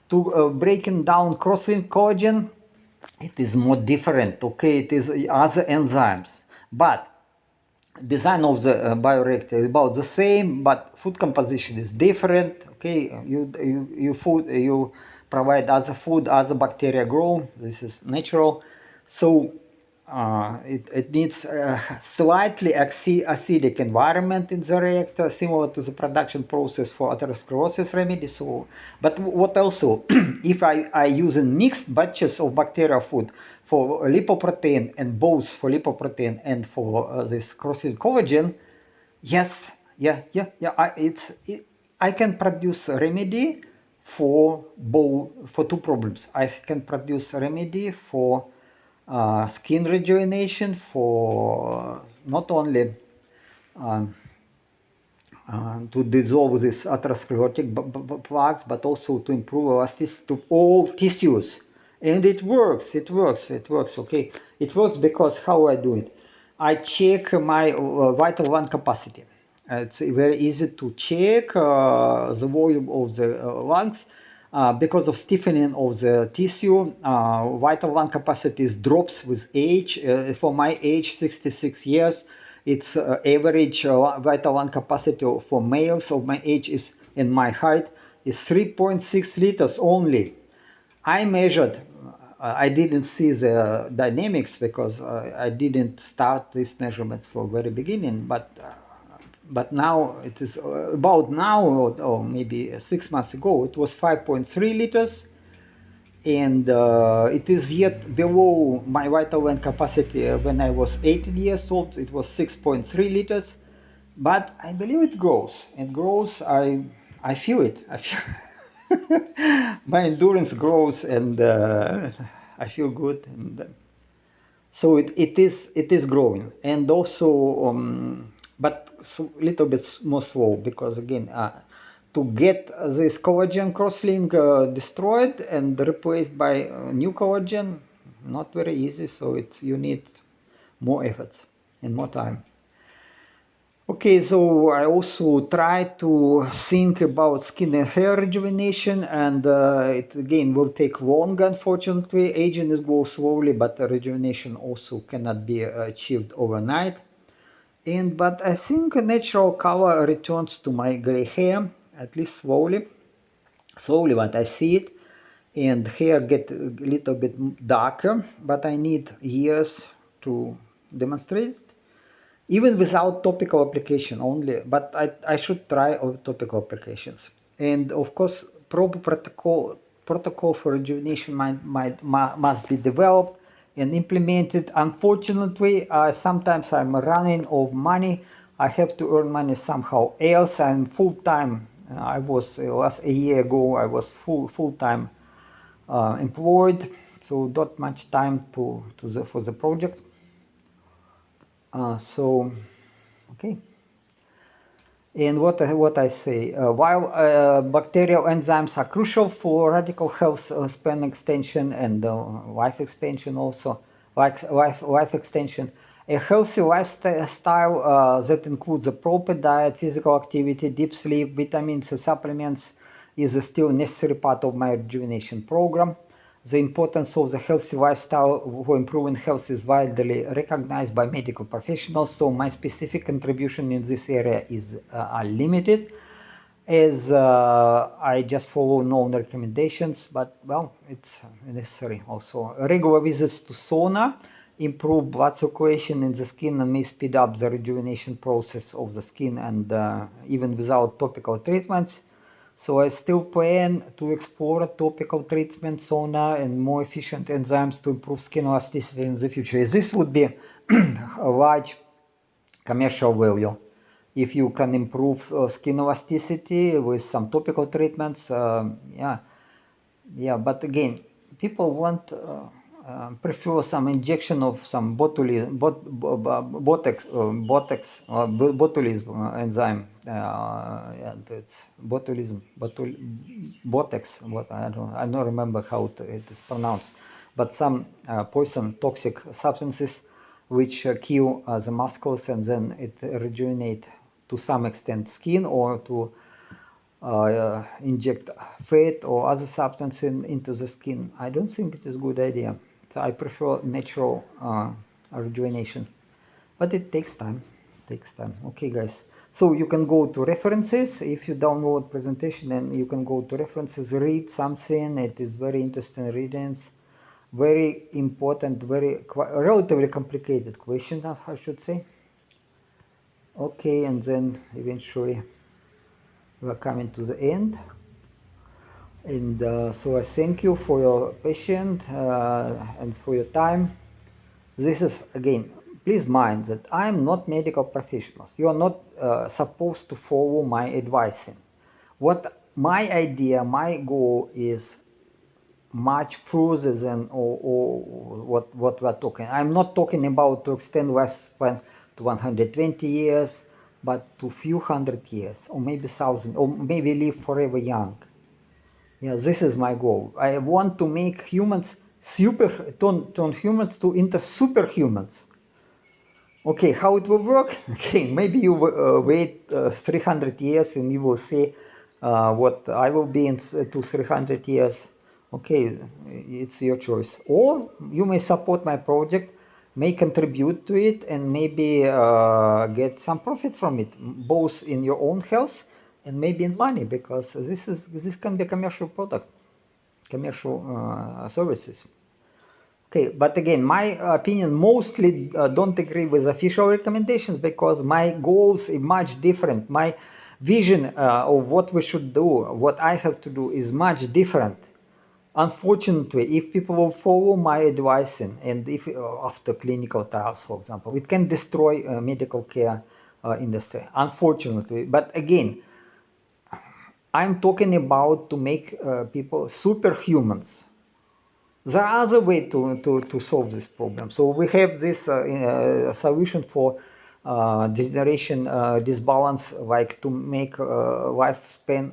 to breaking down cross-linked collagen, it is more different. Okay, it is other enzymes. But design of the bioreactor is about the same, but food composition is different. Okay, you provide other food, other bacteria grow. This is natural. So it needs a slightly acidic environment in the reactor, similar to the production process for atherosclerosis remedy. So, but what also, if I use mixed batches of bacterial food for lipoprotein, and both for lipoprotein and for this cross-linked collagen, yes, I can produce a remedy for two problems. I can produce a remedy for skin rejuvenation, for not only to dissolve this atherosclerotic plaques, but also to improve elasticity to all tissues. And it works, okay? It works because how I do it? I check my vital lung capacity. It's very easy to check the volume of the lungs. Because of stiffening of the tissue, vital lung capacity drops with age. For my age, 66 years, its average vital lung capacity for males of my age is, and my height, is 3.6 liters only. I measured, I didn't see the dynamics because I didn't start these measurements from very beginning, but now it is about now, or maybe 6 months ago, it was 5.3 liters, and it is yet below my vital lung capacity when I was 18 years old. It was 6.3 liters, but I believe it grows. It grows. I feel it. I feel my endurance grows, and I feel good. And so it is growing, and also but a little bit more slow, because again, to get this collagen crosslink destroyed and replaced by new collagen, not very easy. So you need more efforts and more time. Okay, so I also try to think about skin and hair rejuvenation, and it again will take long, unfortunately. Aging is goes slowly, but rejuvenation also cannot be achieved overnight. But I think a natural color returns to my gray hair, at least slowly, but I see it, and hair get a little bit darker, but I need years to demonstrate it. Even without topical application only, but I should try topical applications. And of course, proper protocol for rejuvenation must be developed and implemented. Unfortunately, sometimes I'm running out of money. I have to earn money somehow else. I'm full-time. I was a year ago, I was full-time employed, so not much time for the project. So, okay. And what I say, while bacterial enzymes are crucial for radical health span extension and life expansion also, life extension, a healthy lifestyle that includes a proper diet, physical activity, deep sleep, vitamins and supplements is still a necessary part of my rejuvenation program. The importance of the healthy lifestyle for improving health is widely recognized by medical professionals, so my specific contribution in this area is limited, as I just follow known recommendations, but well, it's necessary also. Regular visits to sauna improve blood circulation in the skin and may speed up the rejuvenation process of the skin, and even without topical treatments. So I still plan to explore topical treatment, sauna, and more efficient enzymes to improve skin elasticity in the future. This would be a large commercial value. If you can improve skin elasticity with some topical treatments, yeah. But again, people want prefer some injection of some botulism enzyme. It's botulism, botex. What I don't remember how it is pronounced, but some poison, toxic substances which kill the muscles, and then it rejuvenate to some extent skin, or to inject fat or other substance into the skin. I don't think it is a good idea. So I prefer natural rejuvenation, but it takes time. Okay, guys. So you can go to references if you download presentation, and you can go to references, read something. It is very interesting readings, very important, relatively complicated question, I should say. Okay, and then eventually we are coming to the end. And so I thank you for your patience and for your time. This is, again, please mind that I am not medical professionals. You are not supposed to follow my advising. What my idea, my goal is much further than what we're talking. I'm not talking about to extend lifespan to 120 years, but to few hundred years, or maybe thousand, or maybe live forever young. Yeah, this is my goal. I want to make humans turn humans into superhumans. Okay, how it will work? Okay, maybe you wait 300 years and you will see what I will be in 300 years. Okay, it's your choice. Or you may support my project, may contribute to it, and maybe get some profit from it, both in your own health and maybe in money, because this can be a commercial product, commercial services. Okay, but again, my opinion mostly don't agree with official recommendations, because my goals are much different. My vision of what we should do, what I have to do, is much different. Unfortunately, if people will follow my advising, and if after clinical trials, for example, it can destroy medical care industry, unfortunately. But again, I'm talking about to make people superhumans. There are other ways to solve this problem. So we have this solution for degeneration disbalance, like to make lifespan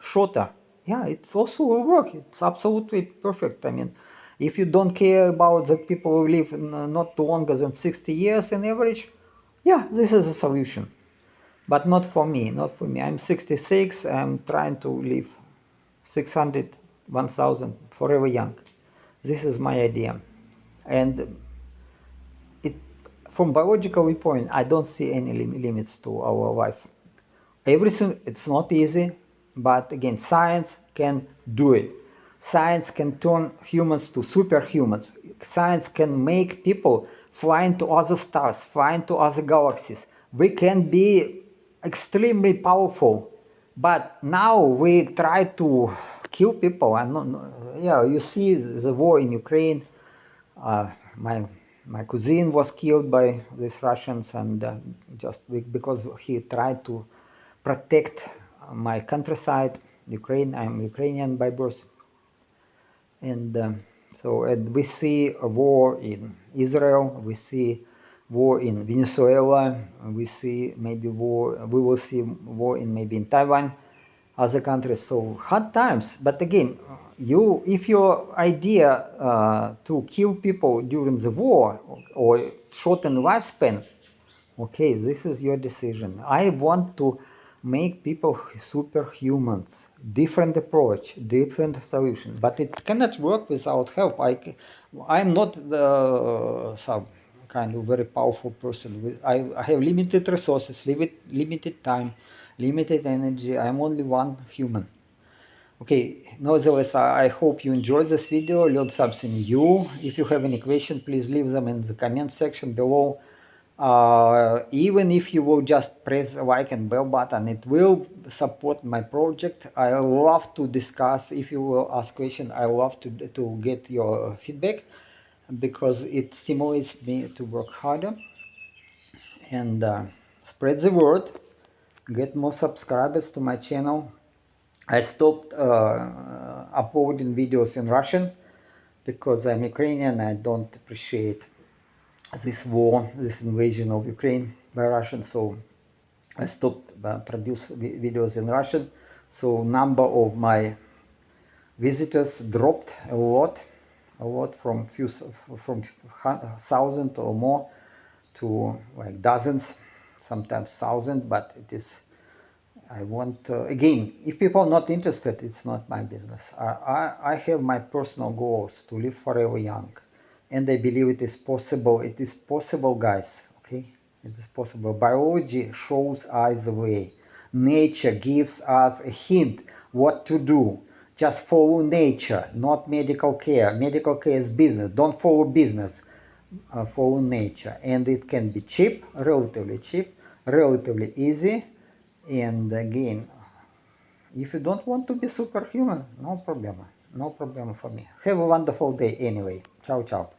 shorter. Yeah, it's also will work. It's absolutely perfect. I mean, if you don't care about that people will live not longer than 60 years in average, yeah, this is a solution. But not for me, I'm 66, I'm trying to live 600, 1000, forever young. This is my idea. And from biological viewpoint, I don't see any limits to our life. Everything, it's not easy, but again, science can do it. Science can turn humans to superhumans. Science can make people fly into other stars, fly into other galaxies. We can be extremely powerful, but now we try to kill people. Yeah, you see the war in Ukraine. My cousin was killed by these Russians, and just because he tried to protect my countryside, Ukraine. I'm Ukrainian by birth. And and we see a war in Israel, we see war in Venezuela, we see maybe we will see war in Taiwan, other countries. So hard times. But again, if your idea to kill people during the war or shorten lifespan, okay, this is your decision. I want to make people superhumans. Different approach, different solution, but it cannot work without help. I'm not some kind of very powerful person. I have limited resources, limited time, limited energy. I'm only one human. Okay, nevertheless, I hope you enjoyed this video, learned something new. If you have any questions, please leave them in the comment section below. Even if you will just press the like and bell button, it will support my project. I love to discuss. If you will ask questions, I love to get your feedback, because it stimulates me to work harder and spread the word, get more subscribers to my channel. I stopped uploading videos in Russian because I'm Ukrainian. I don't appreciate this war, this invasion of Ukraine by Russians, so I stopped produce videos in Russian. So number of my visitors dropped a lot from thousand or more to like dozens, sometimes thousand. But it is, I want again, if people are not interested, it's not my business. I have my personal goals to live forever young, and I believe it is possible. It is possible, guys. Okay, it is possible. Biology shows us the way. Nature gives us a hint what to do. Just follow nature, not medical care. Medical care is business. Don't follow business. Follow nature, and it can be cheap, relatively easy. And again, if you don't want to be superhuman, no problem. No problem for me. Have a wonderful day anyway. Ciao, ciao.